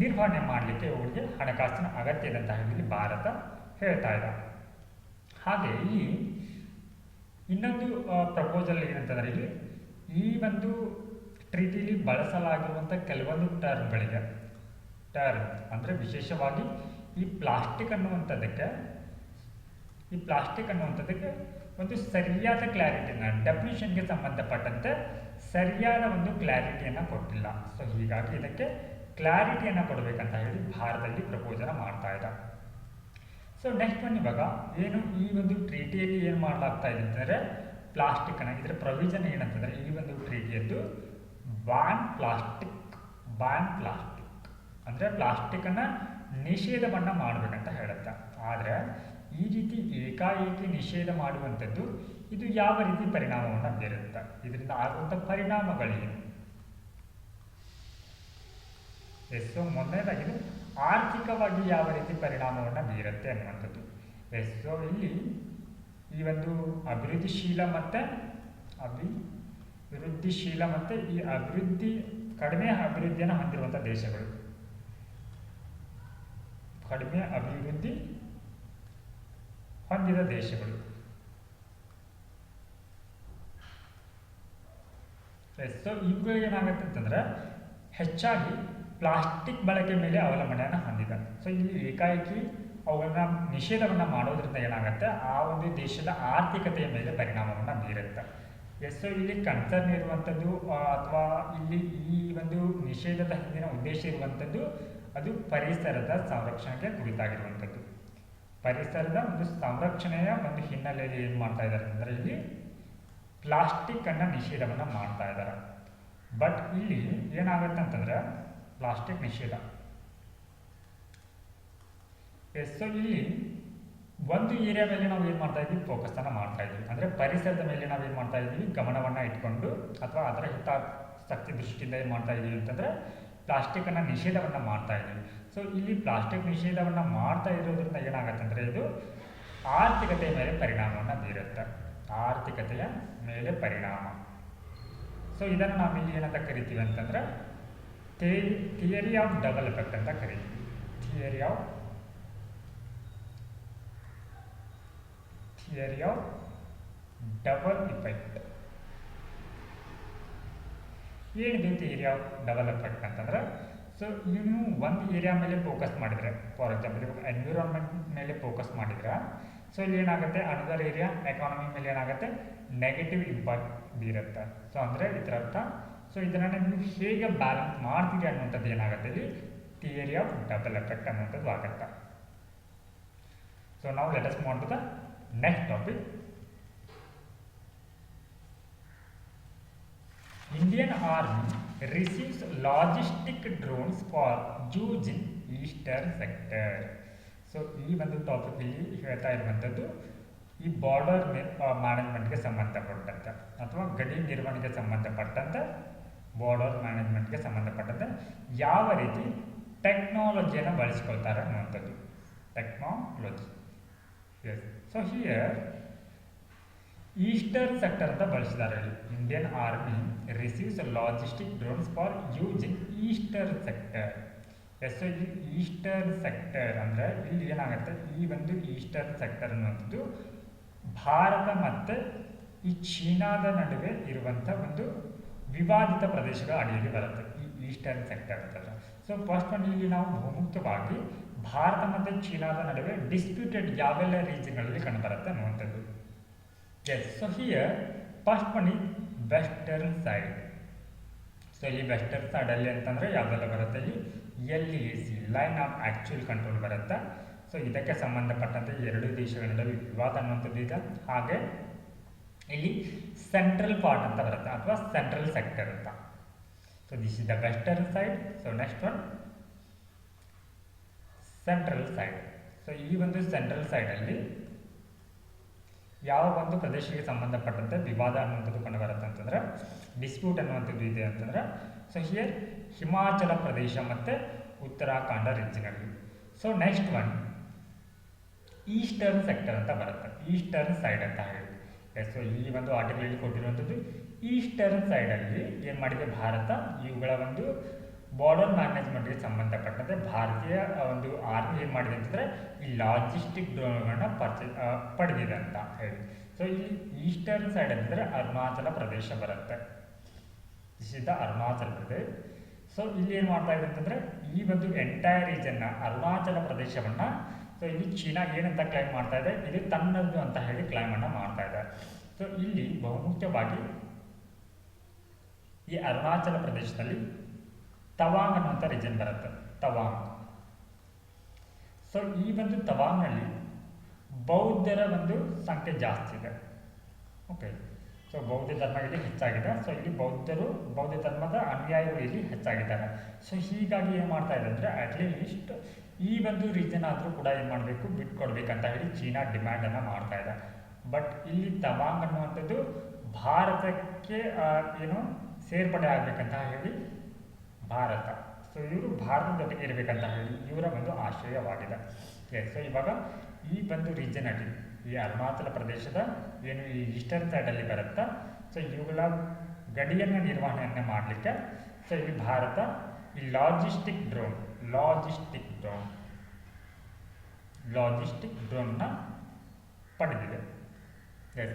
ನಿರ್ವಹಣೆ ಮಾಡಲಿಕ್ಕೆ ಅವರಿಗೆ ಹಣಕಾಸಿನ ಅಗತ್ಯ ಇದೆ ಅಂತ ಹೇಳಿ ಭಾರತ ಹೇಳ್ತಾ ಇದೆ. ಹಾಗೆ ಇಲ್ಲಿ ಇನ್ನೊಂದು ಪ್ರಪೋಸಲ್ ಏನಂತಂದರೆ ಇಲ್ಲಿ ಈ ಒಂದು ಟ್ರೀಟಿಲಿ ಬಳಸಲಾಗಿರುವಂಥ ಕೆಲವೊಂದು ಟರ್ಮ್ಗಳಿಗೆ, ಟರ್ಮ್ ಅಂದರೆ ವಿಶೇಷವಾಗಿ ಈ ಪ್ಲಾಸ್ಟಿಕ್ ಅನ್ನುವಂಥದ್ದಕ್ಕೆ ಒಂದು ಸರಿಯಾದ ಕ್ಲಾರಿಟಿನ ಡೆಫಿನಿಷನ್ಗೆ ಸಂಬಂಧಪಟ್ಟಂತೆ ಸರಿಯಾದ ಒಂದು ಕ್ಲಾರಿಟಿಯನ್ನು ಕೊಟ್ಟಿಲ್ಲ. ಸೊ ಹೀಗಾಗಿ ಇದಕ್ಕೆ ಕ್ಲಾರಿಟಿಯನ್ನು ಕೊಡಬೇಕಂತ ಹೇಳಿ ಭಾರತದಲ್ಲಿ ಪ್ರಪೋಸಲ್ ಮಾಡ್ತಾ ಇದೆ. ಸೊ ನೆಕ್ಸ್ಟ್ ಒನ್ ಇವಾಗ ಏನು ಈ ಒಂದು ಟ್ರೀಟಿಯಲ್ಲಿ ಏನು ಮಾಡಲಾಗ್ತಾ ಇದೆ ಅಂತಂದರೆ ಪ್ಲಾಸ್ಟಿಕ್ಕನ್ನು, ಇದರ ಪ್ರೊವಿಷನ್ ಏನಂತಂದರೆ ಈ ಒಂದು ಟ್ರೀಟಿಯದ್ದು ಬ್ಯಾನ್ ಪ್ಲಾಸ್ಟಿಕ್ ಅಂದರೆ ಪ್ಲಾಸ್ಟಿಕ್ಕನ್ನು ನಿಷೇಧವನ್ನು ಮಾಡಬೇಕಂತ ಹೇಳುತ್ತೆ. ಆದರೆ ಈ ರೀತಿ ಏಕಾಏಕಿ ನಿಷೇಧ ಮಾಡುವಂಥದ್ದು ಇದು ಯಾವ ರೀತಿ ಪರಿಣಾಮವನ್ನು ಬೀರುತ್ತೆ, ಇದರಿಂದ ಆಗುವಂಥ ಪರಿಣಾಮಗಳೇನು? ಸೊ ಮೊದಲನೇದಾಗಿ ಆರ್ಥಿಕವಾಗಿ ಯಾವ ರೀತಿ ಪರಿಣಾಮವನ್ನು ಬೀರುತ್ತೆ ಅನ್ನುವಂಥದ್ದು. ಸೊ ಇಲ್ಲಿ ಈ ಒಂದು ಅಭಿವೃದ್ಧಿಶೀಲ ಮತ್ತು ಈ ಕಡಿಮೆ ಅಭಿವೃದ್ಧಿಯನ್ನು ಹೊಂದಿರುವಂಥ ದೇಶಗಳು, ಕಡಿಮೆ ಅಭಿವೃದ್ಧಿ ಹೊಂದಿದ ದೇಶಗಳು ಸೊ ಇವುಗಳು ಏನಾಗುತ್ತೆ ಅಂತಂದ್ರೆ ಹೆಚ್ಚಾಗಿ ಪ್ಲಾಸ್ಟಿಕ್ ಬಳಕೆ ಮೇಲೆ ಅವಲಂಬನೆಯನ್ನು ಹೊಂದಿದೆ. ಸೊ ಇಲ್ಲಿ ಏಕಾಏಕಿ ಅವುಗಳನ್ನ ನಿಷೇಧವನ್ನು ಮಾಡೋದ್ರಿಂದ ಏನಾಗುತ್ತೆ, ಆ ಒಂದು ದೇಶದ ಆರ್ಥಿಕತೆಯ ಮೇಲೆ ಪರಿಣಾಮವನ್ನು ಬೀರುತ್ತೆ. ಸೊ ಇಲ್ಲಿ ಕನ್ಸರ್ನ್ ಇರುವಂಥದ್ದು ಅಥವಾ ಇಲ್ಲಿ ಈ ಒಂದು ನಿಷೇಧದ ಹಿಂದಿನ ಉದ್ದೇಶ ಇರುವಂಥದ್ದು ಅದು ಪರಿಸರದ ಸಂರಕ್ಷಣೆಗೆ ಕುರಿತಾಗಿರುವಂಥದ್ದು. ಪರಿಸರದ ಒಂದು ಸಂರಕ್ಷಣೆಯ ಒಂದು ಹಿನ್ನೆಲೆಯಲ್ಲಿ ಏನು ಮಾಡ್ತಾ ಇದ್ದಾರೆ ಅಂದರೆ ಇಲ್ಲಿ ಪ್ಲಾಸ್ಟಿಕ್ಕನ್ನು ನಿಷೇಧವನ್ನು ಮಾಡ್ತಾ ಇದ್ದಾರೆ. ಬಟ್ ಇಲ್ಲಿ ಏನಾಗುತ್ತೆ ಅಂತಂದರೆ ಪ್ಲಾಸ್ಟಿಕ್ ನಿಷೇಧ, ಸೊ ಇಲ್ಲಿ ಒಂದು ಏರಿಯಾ ಮೇಲೆ ನಾವು ಏನು ಮಾಡ್ತಾ ಇದ್ದೀವಿ, ಫೋಕಸನ್ನು ಮಾಡ್ತಾ ಇದ್ದೀವಿ. ಅಂದರೆ ಪರಿಸರದ ಮೇಲೆ ನಾವು ಏನು ಮಾಡ್ತಾ ಇದ್ದೀವಿ, ಗಮನವನ್ನು ಇಟ್ಕೊಂಡು ಅಥವಾ ಅದರ ಹಿತಾಸಕ್ತಿ ದೃಷ್ಟಿಯಿಂದ ಏನು ಮಾಡ್ತಾ ಇದ್ದೀವಿ ಅಂತಂದರೆ ಪ್ಲಾಸ್ಟಿಕ್ಕನ್ನು ನಿಷೇಧವನ್ನು ಮಾಡ್ತಾ ಇದ್ದೀವಿ. ಸೊ ಇಲ್ಲಿ ಪ್ಲಾಸ್ಟಿಕ್ ನಿಷೇಧವನ್ನು ಮಾಡ್ತಾ ಇರೋದ್ರಿಂದ ಏನಾಗುತ್ತೆ ಅಂದರೆ ಇದು ಆರ್ಥಿಕತೆಯ ಮೇಲೆ ಪರಿಣಾಮವನ್ನು ಬೀರುತ್ತೆ. ಆರ್ಥಿಕತೆಯ ಮೇಲೆ ಪರಿಣಾಮ. ಸೊ ಇದನ್ನು ನಾವು ಇಲ್ಲಿ ಏನಂತ ಕರಿತೀವಿ ಅಂತಂದರೆ ಥಿಯರಿ ಆಫ್ ಡಬಲ್ ಎಫೆಕ್ಟ್ ಅಂತ ಕರಿತೀವಿ. Theory of double effect. ಏನಿದೆ ಥಿಯರಿ ಆಫ್ ಡಬಲ್ ಎಫೆಕ್ಟ್ ಅಂತಂದ್ರೆ, ಸೊ ನೀವು ಒಂದು ಏರಿಯಾ ಮೇಲೆ ಫೋಕಸ್ ಮಾಡಿದರೆ, ಫಾರ್ ಎಕ್ಸಾಂಪಲ್ ಇವಾಗ ಎನ್ವಿರಾನ್ಮೆಂಟ್ ಮೇಲೆ ಫೋಕಸ್ ಮಾಡಿದ್ರೆ, ಸೊ ಇಲ್ಲಿ ಏನಾಗುತ್ತೆ ಅನದರ್ ಏರಿಯಾ ಎಕಾನಮಿ ಮೇಲೆ ಏನಾಗುತ್ತೆ ನೆಗೆಟಿವ್ ಇಂಪ್ಯಾಕ್ಟ್ ಬೀರುತ್ತೆ. ಸೊ ಅಂದರೆ ಇದರ ಅರ್ಥ, ಸೊ ಇದನ್ನು ನೀವು ಹೇಗೆ ಬ್ಯಾಲೆನ್ಸ್ ಮಾಡ್ತೀರಿ ಅನ್ನುವಂಥದ್ದು ಏನಾಗುತ್ತೆ ಇಲ್ಲಿ ಥಿಯರಿ ಆಫ್ ಡಬಲ್ ಎಫೆಕ್ಟ್ ಅನ್ನುವಂಥದ್ದು ಆಗುತ್ತೆ. ಸೊ ನಾವು let us move on to the next topic. Indian Army receives logistic drones for use in Eastern sector. So ಈ ಒಂದು ಟಾಪಿಕ್ ಇಲ್ಲಿ ಹೇಳ್ತಾ ಇರುವಂಥದ್ದು ಈ ಬಾರ್ಡರ್ ಮ್ಯಾನೇಜ್ಮೆಂಟ್ಗೆ ಸಂಬಂಧಪಟ್ಟಂತೆ ಅಥವಾ ಗಡಿ ನಿರ್ವಹಣೆಗೆ ಸಂಬಂಧಪಟ್ಟಂತೆ, ಬಾರ್ಡರ್ ಮ್ಯಾನೇಜ್ಮೆಂಟ್ಗೆ ಸಂಬಂಧಪಟ್ಟಂತೆ ಯಾವ ರೀತಿ ಟೆಕ್ನಾಲಜಿಯನ್ನು ಬಳಸಿಕೊಳ್ತಾರೆ ಅನ್ನುವಂಥದ್ದು. Technology, yes. So here eastern sector ಅಂತ ಬಳಸಿದ್ದಾರೆ. Indian army receives logistic drones for use in eastern sector. Yes, ಇಲ್ಲಿ ಈಸ್ಟರ್ನ್ ಸೆಕ್ಟರ್ ಅಂದರೆ ಇಲ್ಲಿ ಏನಾಗುತ್ತೆ, ಈ ಒಂದು ಈಸ್ಟರ್ನ್ ಸೆಕ್ಟರ್ ಅನ್ನುವಂಥದ್ದು ಭಾರತ ಮತ್ತು ಈ ಚೀನಾದ ನಡುವೆ ಇರುವಂಥ ಒಂದು ವಿವಾದಿತ ಪ್ರದೇಶಗಳ ಅಡಿಯಲ್ಲಿ ಬರುತ್ತೆ ಈ ಈಸ್ಟರ್ನ್ ಸೆಕ್ಟರ್ ಅಂತಂದ್ರೆ. ಸೊ ಫಸ್ಟ್ ಒಂದು ಇಲ್ಲಿ ನಾವು ಬಹುಮುಖ್ಯವಾಗಿ ಭಾರತ ಮತ್ತು ಚೀನಾದ ನಡುವೆ ಡಿಸ್ಪ್ಯೂಟೆಡ್ ಯಾವೆಲ್ಲ ರೀಜನ್ಗಳಲ್ಲಿ ಕಂಡುಬರುತ್ತೆ ಅನ್ನುವಂಥದ್ದು. Yes, so here first one is western side. So ಇಲ್ಲಿ ವೆಸ್ಟರ್ನ್ ಸೈಡಲ್ಲಿ ಅಂತಂದರೆ ಯಾವುದೆಲ್ಲ ಬರುತ್ತೆ, ಇಲ್ಲಿ LAC line of actual control ಬರುತ್ತೆ. ಸೊ ಇದಕ್ಕೆ ಸಂಬಂಧಪಟ್ಟಂತೆ ಎರಡು ದೇಶಗಳ ನಡುವೆ ವಿವಾದ ಅನ್ನುವಂಥದ್ದು ಇದೆ. ಹಾಗೆ ಇಲ್ಲಿ ಸೆಂಟ್ರಲ್ ಪಾರ್ಟ್ ಅಂತ ಬರುತ್ತೆ ಅಥವಾ ಸೆಂಟ್ರಲ್ ಸೆಕ್ಟರ್ ಅಂತ. So this is the western side. So next one central side. So ಈ ಒಂದು ಸೆಂಟ್ರಲ್ ಸೈಡಲ್ಲಿ ಯಾವ ಒಂದು ಪ್ರದೇಶಕ್ಕೆ ಸಂಬಂಧಪಟ್ಟಂತೆ ವಿವಾದ ಅನ್ನುವಂಥದ್ದು ಕಂಡು ಬರುತ್ತೆ ಅಂತಂದ್ರೆ, ಡಿಸ್ಪ್ಯೂಟ್ ಅನ್ನುವಂಥದ್ದು ಇದೆ ಅಂತಂದ್ರೆ, ಸೊ ಹಿಯರ್ ಹಿಮಾಚಲ ಪ್ರದೇಶ ಮತ್ತು ಉತ್ತರಾಖಂಡ ರೀಜನಲ್ಲಿ. So next one eastern sector ಅಂತ ಬರುತ್ತೆ, ಈಸ್ಟರ್ನ್ ಸೈಡ್ ಅಂತ ಹೇಳಿ. ಎಸ್, ಸೊ ಈ ಒಂದು ಆರ್ಟಿಕಲಲ್ಲಿ ಕೊಟ್ಟಿರುವಂಥದ್ದು ಈಸ್ಟರ್ನ್ ಸೈಡಲ್ಲಿ ಏನು ಮಾಡಿದೆ ಭಾರತ, ಇವುಗಳ ಒಂದು ಬಾರ್ಡರ್ ಮ್ಯಾನೇಜ್ಮೆಂಟ್ಗೆ ಸಂಬಂಧಪಟ್ಟಂತೆ ಭಾರತೀಯ ಒಂದು ಆರ್ಮಿ ಏನು ಮಾಡಿದೆ ಅಂತಂದರೆ ಈ ಲಾಜಿಸ್ಟಿಕ್ ಡ್ರೋನ್ಗಳನ್ನ ಪಡೆದಿದೆ ಅಂತ ಹೇಳಿ. ಸೊ ಇಲ್ಲಿ ಈಸ್ಟರ್ನ್ ಸೈಡ್ ಅಂತಂದರೆ ಅರುಣಾಚಲ ಪ್ರದೇಶ ಬರುತ್ತೆ. This is the Arunachal Pradesh. So ಇಲ್ಲಿ ಏನು ಮಾಡ್ತಾ ಇದೆ ಅಂತಂದರೆ ಈ ಒಂದು ಎಂಟೈರ್ ರೀಜನ್ನ ಅರುಣಾಚಲ ಪ್ರದೇಶವನ್ನು, ಸೊ ಇಲ್ಲಿ ಚೀನಾ ಏನಂತ ಕ್ಲೈಮ್ ಮಾಡ್ತಾ ಇದೆ, ಇದು ತನ್ನದು ಅಂತ ಹೇಳಿ ಕ್ಲೈಮನ್ನು ಮಾಡ್ತಾ ಇದೆ. ಸೊ ಇಲ್ಲಿ ಬಹುಮುಖ್ಯವಾಗಿ ಈ ಅರುಣಾಚಲ ಪ್ರದೇಶದಲ್ಲಿ ತವಾಂಗ್ ಅನ್ನುವಂಥ ರೀಜನ್ ಬರುತ್ತೆ, ತವಾಂಗ್. ಸೊ ಈ ಒಂದು ತವಾಂಗ್ನಲ್ಲಿ ಬೌದ್ಧರ ಒಂದು ಸಂಖ್ಯೆ ಜಾಸ್ತಿ ಇದೆ. ಓಕೆ, ಸೊ ಬೌದ್ಧ ಧರ್ಮ ಇಲ್ಲಿ ಹೆಚ್ಚಾಗಿದೆ. ಸೊ ಇಲ್ಲಿ ಬೌದ್ಧ ಧರ್ಮದ ಅನುಯಾಯಿಗಳು ಇಲ್ಲಿ ಹೆಚ್ಚಾಗಿದ್ದಾರೆ. ಸೊ ಹೀಗಾಗಿ ಏನು ಮಾಡ್ತಾ ಇದೆ ಅಂದರೆ ಅಟ್ಲೀಸ್ಟ್ ಈ ಒಂದು ರೀಜನ್ ಆದರೂ ಕೂಡ ಏನು ಮಾಡಬೇಕು, ಬಿಟ್ಕೊಡ್ಬೇಕಂತ ಹೇಳಿ ಚೀನಾ ಡಿಮ್ಯಾಂಡನ್ನು ಮಾಡ್ತಾ ಇದೆ. ಬಟ್ ಇಲ್ಲಿ ತವಾಂಗ್ ಅನ್ನುವಂಥದ್ದು ಭಾರತಕ್ಕೆ ಏನು ಸೇರ್ಪಡೆ ಆಗಬೇಕಂತ ಹೇಳಿ ಭಾರತ, ಸೊ ಇವರು ಭಾರತದ ಜೊತೆಗೆ ಇರಬೇಕಂತ ಹೇಳಿ ಇವರ ಒಂದು ಆಶಯವಾಗಿದೆ. ಸೊ ಇವಾಗ ಈ ಒಂದು ರೀಜನಲ್ಲಿ ಈ ಅರುಣಾಚಲ ಪ್ರದೇಶದ ಏನು ಈ ಈಸ್ಟರ್ನ್ ಸೈಡಲ್ಲಿ ಬರುತ್ತಾ, ಸೊ ಇವುಗಳ ಗಡಿಯನ್ನು ನಿರ್ವಹಣೆಯನ್ನು ಮಾಡಲಿಕ್ಕೆ ಸೊ ಇಲ್ಲಿ ಭಾರತ ಈ ಲಾಜಿಸ್ಟಿಕ್ ಡ್ರೋನ್ನ ಪಡೆದಿದೆ.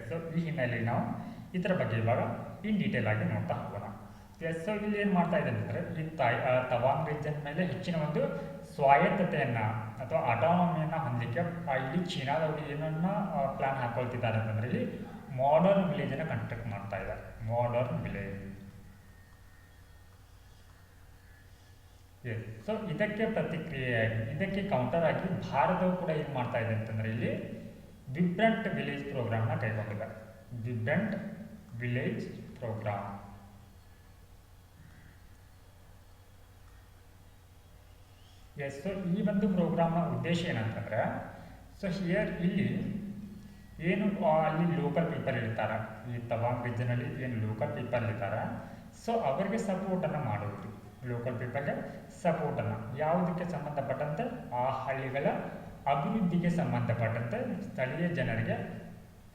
ಸೊ ಈ ಹಿನ್ನೆಲೆಯಲ್ಲಿ ನಾವು ಇದರ ಬಗ್ಗೆ ಇವಾಗ ಇನ್ ಡೀಟೇಲ್ ಆಗಿ ನೋಡ್ತಾ ಹೋಗೋಣ. ಎಸ್, ಸೊ ಇಲ್ಲಿ ಏನು ಮಾಡ್ತಾ ಇದೆ ಅಂದರೆ ಈ ತವಾಂಗ್ ರೀಜನ್ ಮೇಲೆ ಹೆಚ್ಚಿನ ಒಂದು ಸ್ವಾಯತ್ತತೆಯನ್ನು ಅಥವಾ ಅಟಾನಮಿಯನ್ನು ಹೊಂದಲಿಕ್ಕೆ ಇಲ್ಲಿ ಚೀನಾದವರು ಏನನ್ನ ಪ್ಲಾನ್ ಹಾಕೊಳ್ತಿದ್ದಾರೆ ಅಂತಂದರೆ ಇಲ್ಲಿ ಮಾಡರ್ನ್ ವಿಲೇಜನ್ನು ಕನ್ಸ್ಟ್ರಕ್ಟ್ ಮಾಡ್ತಾ ಇದ್ದಾರೆ. Modern village. ಎಸ್, ಸೊ ಇದಕ್ಕೆ ಪ್ರತಿಕ್ರಿಯೆಯಾಗಿ ಇದಕ್ಕೆ ಕೌಂಟರ್ ಆಗಿ ಭಾರತವು ಕೂಡ ಏನು ಮಾಡ್ತಾ ಇದೆ ಅಂತಂದರೆ ಇಲ್ಲಿ ವಿಬ್ರಂಟ್ ವಿಲೇಜ್ ಪ್ರೋಗ್ರಾಮ್ನ ಕೈಗೊಂಡಿದೆ. ವಿಬ್ರಂಟ್ ವಿಲೇಜ್ ಪ್ರೋಗ್ರಾಮ್. ಎಸ್, ಸೊ ಈ ಒಂದು ಪ್ರೋಗ್ರಾಮ್ನ ಉದ್ದೇಶ ಏನಂತಂದ್ರೆ, ಸೊ ಹಿಯರ್ ಇಲ್ಲಿ ಏನು ಅಲ್ಲಿ ಲೋಕಲ್ ಪೀಪಲ್ ಇರ್ತಾರೆ, ಈ ತವಾಂಗ್ ರೀಜನಲ್ಲಿ ಏನು ಲೋಕಲ್ ಪೀಪಲ್ ಇರ್ತಾರೆ, ಸೊ ಅವರಿಗೆ ಸಪೋರ್ಟನ್ನು ಮಾಡುವುದು. ಲೋಕಲ್ ಪೀಪಲ್ಗೆ ಸಪೋರ್ಟನ್ನು ಯಾವುದಕ್ಕೆ ಸಂಬಂಧಪಟ್ಟಂತೆ ಆ ಹಳ್ಳಿಗಳ ಅಭಿವೃದ್ಧಿಗೆ ಸಂಬಂಧಪಟ್ಟಂತೆ ಸ್ಥಳೀಯ ಜನರಿಗೆ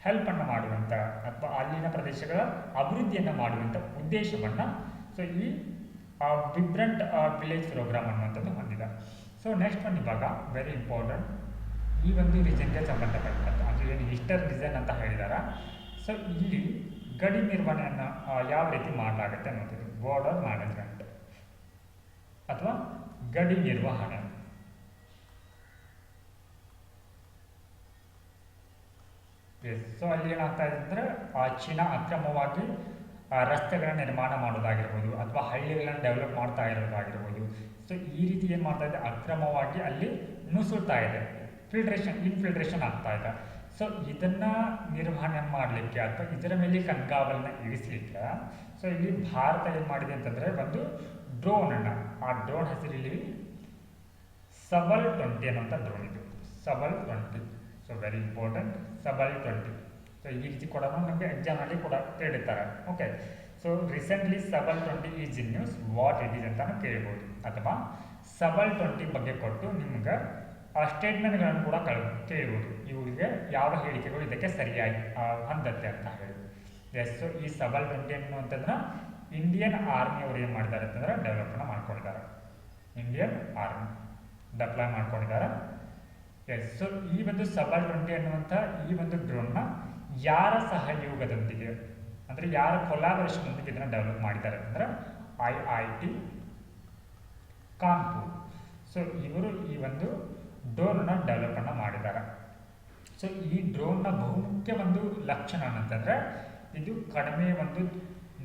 ಹೆಲ್ಪನ್ನು ಮಾಡುವಂಥ ಅಥವಾ ಅಲ್ಲಿನ ಪ್ರದೇಶಗಳ ಅಭಿವೃದ್ಧಿಯನ್ನು ಮಾಡುವಂಥ ಉದ್ದೇಶವನ್ನು ಸೊ ಈ ವಿಬ್ರಂಟ್ ವಿಲೇಜ್ ಪ್ರೋಗ್ರಾಮ್ ಅನ್ನುವಂಥದ್ದು ಹೊಂದಿದೆ. ಸೊ ನೆಕ್ಸ್ಟ್ ಒಂದು ಇವಾಗ ವೆರಿ ಇಂಪಾರ್ಟೆಂಟ್ ಈ ಒಂದು ರೀಜನ್ಗೆ ಸಂಬಂಧಪಟ್ಟಂಥ ಅಂದರೆ ಏನು ಈಸ್ಟರ್ನ್ ರೀಜನ್ ಅಂತ ಹೇಳಿದಾರ. ಸೊ ಇಲ್ಲಿ ಗಡಿ ನಿರ್ವಹಣೆಯನ್ನು ಯಾವ ರೀತಿ ಮಾಡಲಾಗುತ್ತೆ ಅನ್ನೋದು ಬಾರ್ಡರ್ ಮ್ಯಾನೇಜ್ಮೆಂಟ್ ಅಥವಾ ಗಡಿ ನಿರ್ವಹಣೆ. ಎಸ್, ಸೊ ಅಲ್ಲಿ ಏನಾಗ್ತಾ ಇದೆ ಅಂದರೆ ಚೀನಾ ಅಕ್ರಮವಾಗಿ ರಸ್ತೆಗಳ ನಿರ್ಮಾಣ ಮಾಡೋದಾಗಿರ್ಬೋದು ಅಥವಾ ಹಳ್ಳಿಗಳನ್ನು ಡೆವಲಪ್ ಮಾಡ್ತಾ ಇರೋದಾಗಿರ್ಬೋದು. ಸೊ ಈ ರೀತಿ ಏನು ಮಾಡ್ತಾ ಇದೆ, ಅಕ್ರಮವಾಗಿ ಅಲ್ಲಿ ನುಸುಳ್ತಾ ಇದೆ, ಇನ್ಫಿಲ್ಟ್ರೇಷನ್ ಆಗ್ತಾ ಇದೆ. ಸೊ ಇದನ್ನು ನಿರ್ವಹಣೆ ಮಾಡಲಿಕ್ಕೆ ಅಥವಾ ಇದರ ಮೇಲೆ ಕಣ್ಗಾವಲನ್ನ ಇರಿಸಲಿಕ್ಕೆ ಸೊ ಇಲ್ಲಿ ಭಾರತ ಏನು ಮಾಡಿದೆ ಅಂತಂದರೆ ಒಂದು ಡ್ರೋನನ್ನು, ಆ ಡ್ರೋನ್ ಹೆಸರು ಇಲ್ಲಿ ಸಬಲ್ 20 ಅನ್ನುವಂಥ ಡ್ರೋನ್ ಇದು. Sabal 20. So very important, Sabal 20. So ಈ ರೀತಿ ಕೂಡ ನಮಗೆ ಎಕ್ಸಾಮ್ನಲ್ಲಿ ಕೂಡ ಕೇಳಿರ್ತಾರೆ. Okay, so recently Sabal 20 is in news, what it is ಅಂತಾನು ಕೇಳ್ಬೋದು. ಅಥವಾ ಸಬಲ್ 20 ಬಗ್ಗೆ ಕೊಟ್ಟು ನಿಮ್ಗೆ ಸ್ಟೇಟ್ಮೆಂಟ್ಗಳನ್ನು ಕೂಡ ಕೇಳ್ಬೋದು. ಇವರಿಗೆ ಯಾವ ಹೇಳಿಕೆಗಳು ಇದಕ್ಕೆ ಸರಿಯಾಗಿ ಹೊಂದತ್ತೆ ಅಂತ ಹೇಳಿ. ಎಸ್, ಸೊ ಈ ಸಬಲ್ 20 ಅನ್ನುವಂಥದ್ದನ್ನ ಇಂಡಿಯನ್ ಆರ್ಮಿ ಅವರು ಏನು ಮಾಡಿದ್ದಾರೆ ಅಂತಂದ್ರೆ ಡೆವಲಪ್ನ ಮಾಡ್ಕೊಂಡಿದ್ದಾರೆ. ಇಂಡಿಯನ್ ಆರ್ಮಿ ಡೆಪ್ಲಾಯ್ ಮಾಡ್ಕೊಂಡಿದ್ದಾರೆ. ಎಸ್, ಸೊ ಈ ಒಂದು ಸಬಲ್ 20 ಅನ್ನುವಂಥ ಈ ಒಂದು ಡ್ರೋನ್ನ ಯಾರ ಸಹಯೋಗದೊಂದಿಗೆ ಅಂದರೆ ಯಾರ ಕೊಲಾಬರೇಷನ್ ಒಂದಿಗೆ ಇದನ್ನು ಡೆವಲಪ್ ಮಾಡಿದ್ದಾರೆ ಅಂತಂದ್ರೆ IIT ಕಾನ್ಪುರ್. ಸೊ ಇವರು ಈ ಒಂದು ಡ್ರೋನ್ನ ಡೆವಲಪನ್ನು ಮಾಡಿದ್ದಾರೆ. ಸೊ ಈ ಡ್ರೋನ್ನ ಬಹುಮುಖ್ಯ ಒಂದು ಲಕ್ಷಣ ಅಂತಂದರೆ ಇದು ಕಡಿಮೆ ಒಂದು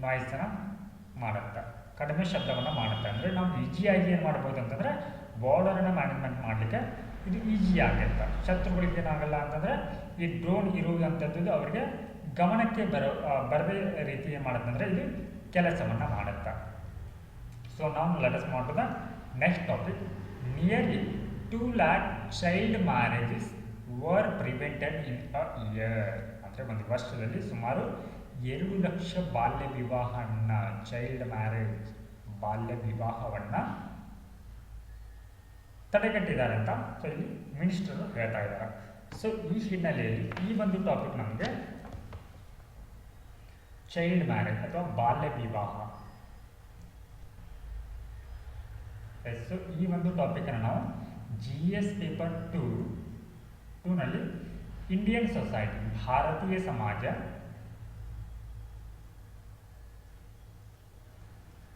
ನಾಯ್ಸನ್ನು ಮಾಡುತ್ತೆ, ಕಡಿಮೆ ಶಬ್ದವನ್ನು ಮಾಡುತ್ತೆ. ಅಂದರೆ ನಾವು ಈಸಿಯಾಗಿ ಏನು ಮಾಡ್ಬೋದು ಅಂತಂದರೆ ಬಾರ್ಡರನ್ನು ಮ್ಯಾನೇಜ್ಮೆಂಟ್ ಮಾಡಲಿಕ್ಕೆ ಇದು ಈಸಿ ಆಗುತ್ತೆ. ಶತ್ರುಗಳಿಗೆ ಏನಾಗಲ್ಲ ಅಂತಂದರೆ ಈ ಡ್ರೋನ್ ಇರುವಂಥದ್ದು ಅವರಿಗೆ ಗಮನಕ್ಕೆ ಬರದೇ ರೀತಿ ಏನು ಮಾಡುತ್ತಂದರೆ ಇದು ಕೆಲಸವನ್ನು ಮಾಡುತ್ತೆ. ಸೊ ನಾವು let us move to the next topic. Nearly 2 lakh child marriages were prevented in a year. ಅಂದರೆ ಒಂದು ವರ್ಷದಲ್ಲಿ ಸುಮಾರು 2 ಲಕ್ಷ ಬಾಲ್ಯ ವಿವಾಹವನ್ನು, ಚೈಲ್ಡ್ ಮ್ಯಾರೇಜ್ ಬಾಲ್ಯ ವಿವಾಹವನ್ನು ತಡೆಗಟ್ಟಿದ್ದಾರೆ ಅಂತ ಸೊ ಇಲ್ಲಿ ಮಿನಿಸ್ಟರ್ ಹೇಳ್ತಾ ಇದ್ದಾರೆ. ಸೊ ಈ ಹಿನ್ನೆಲೆಯಲ್ಲಿ ಈ ಒಂದು ಟಾಪಿಕ್ ನಮಗೆ ಚೈಲ್ಡ್ ಮ್ಯಾರೇಜ್ ಅಥವಾ ಬಾಲ್ಯ ವಿವಾಹ. ಸೊ ಈ ಒಂದು ಟಾಪಿಕನ್ನು ನಾವು GS ಪೇಪರ್ 2ನಲ್ಲಿ ಇಂಡಿಯನ್ ಸೊಸೈಟಿ, ಭಾರತೀಯ ಸಮಾಜ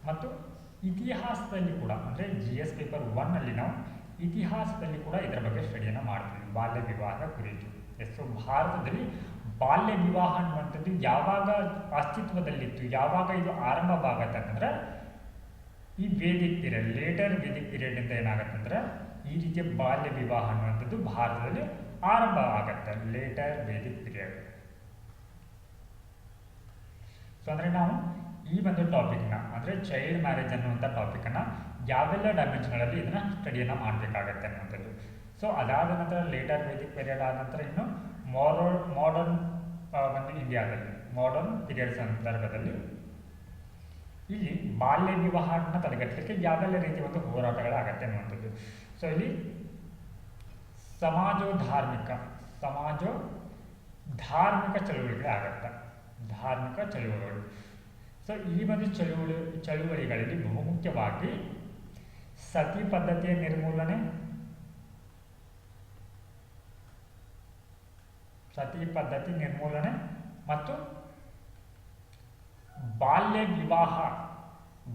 ಮತ್ತು ಇತಿಹಾಸದಲ್ಲಿ ಕೂಡ ಅಂದರೆ GS ಪೇಪರ್ 1ನಲ್ಲಿ ನಾವು ಇತಿಹಾಸದಲ್ಲಿ ಕೂಡ ಇದರ ಬಗ್ಗೆ ಸ್ಟಡಿಯನ್ನು ಮಾಡ್ತೀವಿ, ಬಾಲ್ಯ ವಿವಾಹದ ಕುರಿತು. ಸೊ ಭಾರತದಲ್ಲಿ ಬಾಲ್ಯ ವಿವಾಹ ಅನ್ನುವಂಥದ್ದು ಯಾವಾಗ ಅಸ್ತಿತ್ವದಲ್ಲಿತ್ತು, ಯಾವಾಗ ಇದು ಆರಂಭವಾಗತ್ತೆ ಅಂತಂದ್ರೆ ಈ Vedic period, later Vedic period ಏನಾಗತ್ತಂದ್ರೆ ಈ ರೀತಿಯ ಬಾಲ್ಯ ವಿವಾಹ ಅನ್ನುವಂಥದ್ದು ಭಾರತದಲ್ಲಿ ಆರಂಭ ಆಗತ್ತೆ, ಲೇಟರ್ ವೇದಿಕ್ ಪೀರಿಯಡ್. ಸೊ ಅಂದರೆ ನಾವು ಈ ಒಂದು ಟಾಪಿಕ್ನ ಅಂದರೆ ಚೈಲ್ಡ್ ಮ್ಯಾರೇಜ್ ಅನ್ನುವಂಥ ಟಾಪಿಕನ್ನು ಯಾವೆಲ್ಲ ಡೈಮೆನ್ಷನ್ಗಳಲ್ಲಿ ಇದನ್ನು ಸ್ಟಡಿಯನ್ನು ಮಾಡಬೇಕಾಗತ್ತೆ ಅನ್ನುವಂಥದ್ದು. ಸೊ ಅದಾದ ನಂತರ ಲೇಟರ್ ವೇದಿಕ್ ಪೀರಿಯಡ್ ಆದ ನಂತರ ಇನ್ನು ಮಾಡರ್ನ್ ಒಂದು ಇಂಡಿಯಾದಲ್ಲಿ ಮಾಡರ್ನ್ ಪೀರಿಯಡ್ ಸಂದರ್ಭದಲ್ಲಿ ಇಲ್ಲಿ ಬಾಲ್ಯ ವಿವಾಹವನ್ನು ತಡೆಗಟ್ಟಲಿಕ್ಕೆ ಯಾವೆಲ್ಲ ರೀತಿಯ ಒಂದು ಹೋರಾಟಗಳಾಗತ್ತೆ ಅನ್ನುವಂಥದ್ದು. ಸೊ ಇಲ್ಲಿ ಸಮಾಜೋಧಾರ್ಮಿಕ ಚಳುವಳಿಗಳೇ ಆಗತ್ತೆ, ಧಾರ್ಮಿಕ ಚಳುವಳಿಗಳು. ಸೊ ಈ ಒಂದು ಚಳುವಳಿಗಳಲ್ಲಿ ಬಹುಮುಖ್ಯವಾಗಿ ಸತಿ ಪದ್ಧತಿಯ ನಿರ್ಮೂಲನೆ, ಮತ್ತು ಬಾಲ್ಯ ವಿವಾಹ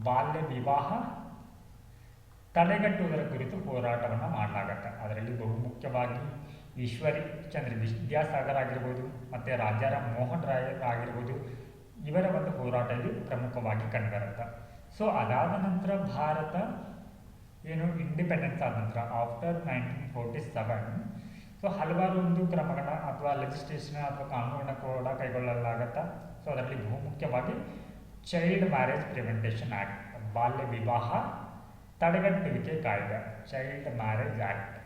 ಬಾಲ್ಯ ವಿವಾಹ ತಡೆಗಟ್ಟುವುದರ ಕುರಿತು ಹೋರಾಟವನ್ನು ಮಾಡಲಾಗತ್ತೆ. ಅದರಲ್ಲಿ ಬಹುಮುಖ್ಯವಾಗಿ ಈಶ್ವರಿ ಚಂದ್ರ ವಿದ್ಯಾಸಾಗರ್ ಆಗಿರ್ಬೋದು ಮತ್ತು ರಾಜಾರಾಮ್ ಮೋಹನ್ ರಾಯ್ ಆಗಿರ್ಬೋದು, ಇವರ ಒಂದು ಹೋರಾಟ ಇಲ್ಲಿ ಪ್ರಮುಖವಾಗಿ ಕಂಡುಬರುತ್ತೆ. ಸೊ ಅದಾದ ನಂತರ ಭಾರತ ಏನು ಇಂಡಿಪೆಂಡೆನ್ಸ್ ಆದ ನಂತರ ಆಫ್ಟರ್ 1947 ಸೊ ಹಲವಾರು ಒಂದು ಕ್ರಮಗಳನ್ನ ಅಥವಾ ಲೆಜಿಸ್ಲೇಷನ್ ಅಥವಾ ಕಾನೂನುಗಳನ್ನ ಕೂಡ ಕೈಗೊಳ್ಳಲಾಗತ್ತೆ. ಸೊ ಅದರಲ್ಲಿ ಬಹುಮುಖ್ಯವಾಗಿ ಚೈಲ್ಡ್ ಮ್ಯಾರೇಜ್ ಪ್ರಿವೆಂಟೇಷನ್ ಆ್ಯಕ್ಟ್, ಬಾಲ್ಯ ವಿವಾಹ ತಡೆಗಟ್ಟುವಿಕೆ ಕಾಯ್ದೆ, ಚೈಲ್ಡ್ ಮ್ಯಾರೇಜ್ ಆ್ಯಕ್ಟ್,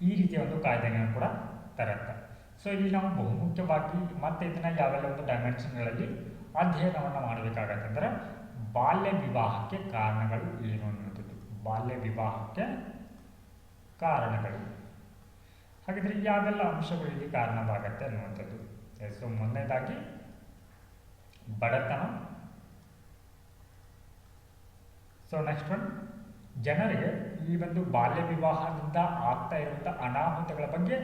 ಈ ರೀತಿಯ ಒಂದು ಕಾಯ್ದೆಗಳನ್ನು ಕೂಡ ತರುತ್ತೆ. ಸೊ ಇಲ್ಲಿ ನಾವು ಬಹುಮುಖ್ಯವಾಗಿ ಮತ್ತೆ ಇದನ್ನ ಯಾವೆಲ್ಲ ಒಂದು ಡೈಮೆನ್ಷನ್ಗಳಲ್ಲಿ ಅಧ್ಯಯನವನ್ನು ಮಾಡಬೇಕಾಗತ್ತೆ ಅಂದರೆ ಬಾಲ್ಯ ವಿವಾಹಕ್ಕೆ ಕಾರಣಗಳು ಏನು ಅನ್ನುವಂಥದ್ದು, ಬಾಲ್ಯ ವಿವಾಹಕ್ಕೆ ಕಾರಣಗಳು, ಹಾಗಿದ್ರೆ ಯಾವೆಲ್ಲ ಅಂಶಗಳು ಇಲ್ಲಿ ಕಾರಣವಾಗತ್ತೆ ಅನ್ನುವಂಥದ್ದು. ಸೊ ಮೊದಲನೇದಾಗಿ ಬಡತನ. ಸೊ ನೆಕ್ಸ್ಟ್ ಒನ್, ಜನರಿಗೆ ಈ ಒಂದು ಬಾಲ್ಯ ವಿವಾಹದಿಂದ ಆಗ್ತಾ ಇರುವಂಥ ಅನಾಹುತಗಳ ಬಗ್ಗೆ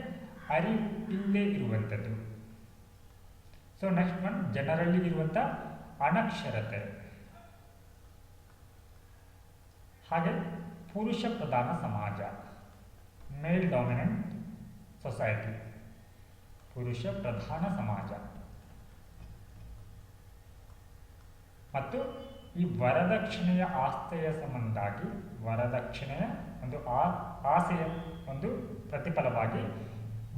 ಅರಿವಿಲ್ಲೇ ಇರುವಂಥದ್ದು. ಸೊ ನೆಕ್ಸ್ಟ್ ಒನ್, ಜನರಲ್ಲಿ ಇರುವಂಥ ಅನಕ್ಷರತೆ. ಹಾಗೆ ಪುರುಷ ಪ್ರಧಾನ ಸಮಾಜ, ಮೇಲ್ ಡಾಮಿನೆಂಟ್ ಸೊಸೈಟಿ, ಪುರುಷ ಪ್ರಧಾನ ಸಮಾಜ, ಮತ್ತು ಈ ವರದಕ್ಷಿಣೆಯ ಆಸ್ತೆಯ ಸಂಬಂಧಾಗಿ ವರದಕ್ಷಿಣೆಯ ಒಂದು ಆಸೆಯ ಒಂದು ಪ್ರತಿಫಲವಾಗಿ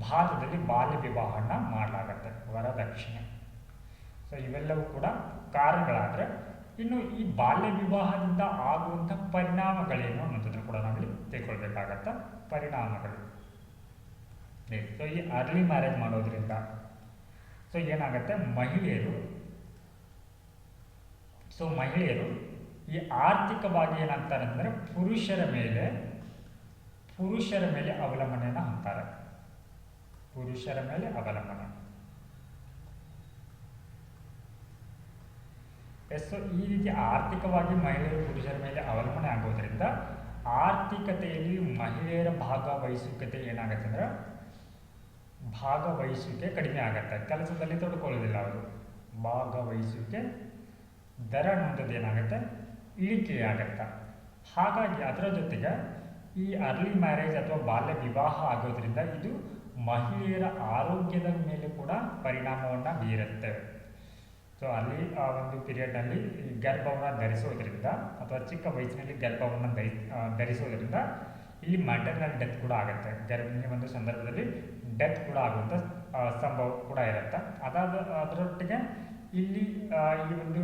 ಭಾರತದಲ್ಲಿ ಬಾಲ್ಯ ವಿವಾಹನ ಮಾಡಲಾಗತ್ತೆ, ವರದಕ್ಷಿಣೆ. ಸೊ ಇವೆಲ್ಲವೂ ಕೂಡ ಕಾರಣಗಳಾದರೆ ಇನ್ನು ಈ ಬಾಲ್ಯ ವಿವಾಹದಿಂದ ಆಗುವಂಥ ಪರಿಣಾಮಗಳೇನು ಅನ್ನೋದನ್ನು ಕೂಡ ನಾವಿಲ್ಲಿ ತಿಳ್ಕೊಳ್ಬೇಕಾಗತ್ತ. ಪರಿಣಾಮಗಳು, ಸೊ ಈ ಅರ್ಲಿ ಮ್ಯಾರೇಜ್ ಮಾಡೋದ್ರಿಂದ ಸೊ ಏನಾಗುತ್ತೆ, ಮಹಿಳೆಯರು ಈ ಆರ್ಥಿಕವಾಗಿ ಏನಾಗ್ತಾರೆ ಅಂದರೆ ಪುರುಷರ ಮೇಲೆ ಅವಲಂಬನೆಯನ್ನು ಹೊಂದ್ತಾರೆ, ಪುರುಷರ ಮೇಲೆ ಅವಲಂಬನೆ. ಸೊ ಈ ರೀತಿ ಆರ್ಥಿಕವಾಗಿ ಮಹಿಳೆಯರು ಪುರುಷರ ಮೇಲೆ ಅವಲಂಬನೆ ಆಗೋದ್ರಿಂದ ಆರ್ಥಿಕತೆಯಲ್ಲಿ ಮಹಿಳೆಯರ ಭಾಗವಹಿಸುವಿಕೆ ಏನಾಗುತ್ತೆ ಅಂದರೆ ಭಾಗವಹಿಸುವಿಕೆ ಕಡಿಮೆ ಆಗುತ್ತೆ, ಕೆಲಸದಲ್ಲಿ ತೊಡ್ಕೊಳ್ಳೋದಿಲ್ಲ ಅವರು, ಭಾಗವಹಿಸುವಿಕೆ ದರ ಅನ್ನೋಂಥದ್ದು ಏನಾಗುತ್ತೆ ಇಳಿಕೆಯಾಗತ್ತೆ. ಹಾಗಾಗಿ ಅದರ ಜೊತೆಗೆ ಈ ಅರ್ಲಿ ಮ್ಯಾರೇಜ್ ಅಥವಾ ಬಾಲ್ಯ ವಿವಾಹ ಆಗೋದ್ರಿಂದ ಇದು ಮಹಿಳೆಯರ ಆರೋಗ್ಯದ ಮೇಲೆ ಕೂಡ ಪರಿಣಾಮವನ್ನು ಬೀರುತ್ತೆ. ಸೊ ಅಲ್ಲಿ ಆ ಒಂದು ಪೀರಿಯಡ್ನಲ್ಲಿ ಈ ಗರ್ಭವನ್ನು ಧರಿಸೋದ್ರಿಂದ ಅಥವಾ ಚಿಕ್ಕ ವಯಸ್ಸಿನಲ್ಲಿ ಗರ್ಭವನ್ನು ಧರಿಸೋದ್ರಿಂದ ಇಲ್ಲಿ ಮ್ಯಾಟರ್ನಲ್ ಡೆತ್ ಕೂಡ ಆಗುತ್ತೆ, ಗರ್ಭಿಣಿ ಒಂದು ಸಂದರ್ಭದಲ್ಲಿ ಡೆತ್ ಕೂಡ ಆಗುವಂಥ ಸಂಭವ ಕೂಡ ಇರುತ್ತೆ. ಅದರೊಟ್ಟಿಗೆ ಇಲ್ಲಿ ಈ ಒಂದು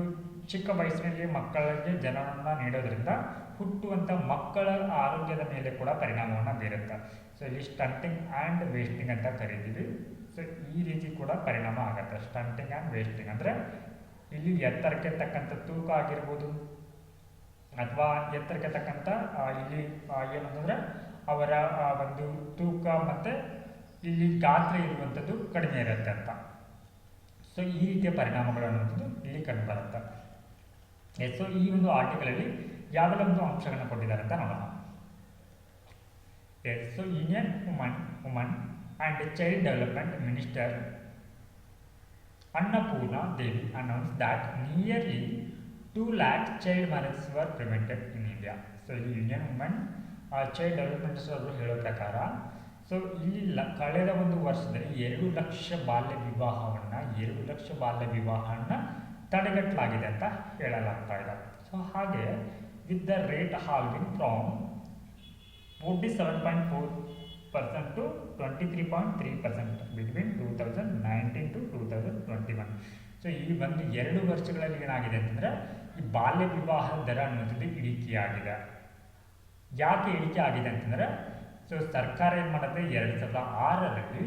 ಚಿಕ್ಕ ವಯಸ್ಸಿನಲ್ಲಿ ಮಕ್ಕಳಿಗೆ ಜನನವನ್ನು ನೀಡೋದ್ರಿಂದ ಹುಟ್ಟುವಂಥ ಮಕ್ಕಳ ಆರೋಗ್ಯದ ಮೇಲೆ ಕೂಡ ಪರಿಣಾಮವನ್ನು ಬೀರುತ್ತೆ. ಸೊ ಇಲ್ಲಿ ಸ್ಟಂಟಿಂಗ್ ಆ್ಯಂಡ್ ವೇಸ್ಟಿಂಗ್ ಅಂತ ಕರೀತೀವಿ. ಸೊ ಈ ರೀತಿ ಕೂಡ ಪರಿಣಾಮ ಆಗುತ್ತೆ, ಸ್ಟಂಟಿಂಗ್ ಆ್ಯಂಡ್ ವೇಸ್ಟಿಂಗ್ ಅಂದರೆ ಇಲ್ಲಿ ಎತ್ತರಕ್ಕೆ ತಕ್ಕಂಥ ತೂಕ ಆಗಿರ್ಬೋದು ಅಥವಾ ಎತ್ತರಕ್ಕೆ ತಕ್ಕಂಥ ಇಲ್ಲಿ ಏನಂತಂದರೆ ಅವರ ಒಂದು ತೂಕ ಮತ್ತು ಇಲ್ಲಿ ಗಾತ್ರ ಇರುವಂಥದ್ದು ಕಡಿಮೆ ಇರುತ್ತೆ ಅಂತ. ಸೊ ಈ ರೀತಿಯ ಪರಿಣಾಮಗಳು ಅನ್ನುವಂಥದ್ದು ಇಲ್ಲಿ ಕಂಡುಬರುತ್ತೆ. ಸೊ ಈ ಒಂದು ಆರ್ಟಿಕಲಲ್ಲಿ ಯಾವೆಲ್ಲ ಒಂದು ಅಂಶಗಳನ್ನು ಕೊಟ್ಟಿದ್ದಾರೆ ಅಂತ ನೋಡೋಣ. So Indian woman and child development minister Annapurna Devi announced that nearly 2 lakh child marriages were prevented in India. So ಇಲ್ಲಿ ಇಂಡಿಯನ್ ವುಮೆನ್ ಚೈಲ್ಡ್ ಡೆವಲಪ್ಮೆಂಟ್ ಅವರು ಹೇಳೋ ಪ್ರಕಾರ ಸೊ ಇಲ್ಲಿ ಕಳೆದ ಒಂದು ವರ್ಷದಲ್ಲಿ 2 ಲಕ್ಷ ಬಾಲ್ಯ ವಿವಾಹವನ್ನು ತಡೆಗಟ್ಟಲಾಗಿದೆ ಅಂತ ಹೇಳಲಾಗ್ತಾ ಇದೆ. ಸೊ ಹಾಗೆ with the rate halving from 47.4% to 23.3% between 2019 to 2021. So ಈ ಒಂದು 2 ವರ್ಷಗಳಲ್ಲಿ ಏನಾಗಿದೆ ಅಂತಂದರೆ ಈ ಬಾಲ್ಯ ವಿವಾಹದ ದರ ಅನ್ನೋದು ಇಳಿಕೆಯಾಗಿದೆ. ಯಾಕೆ ಇಳಿಕೆ ಆಗಿದೆ ಅಂತಂದರೆ ಸೊ ಸರ್ಕಾರ ಏನು ಮಾಡುತ್ತೆ, 2006ರಲ್ಲಿ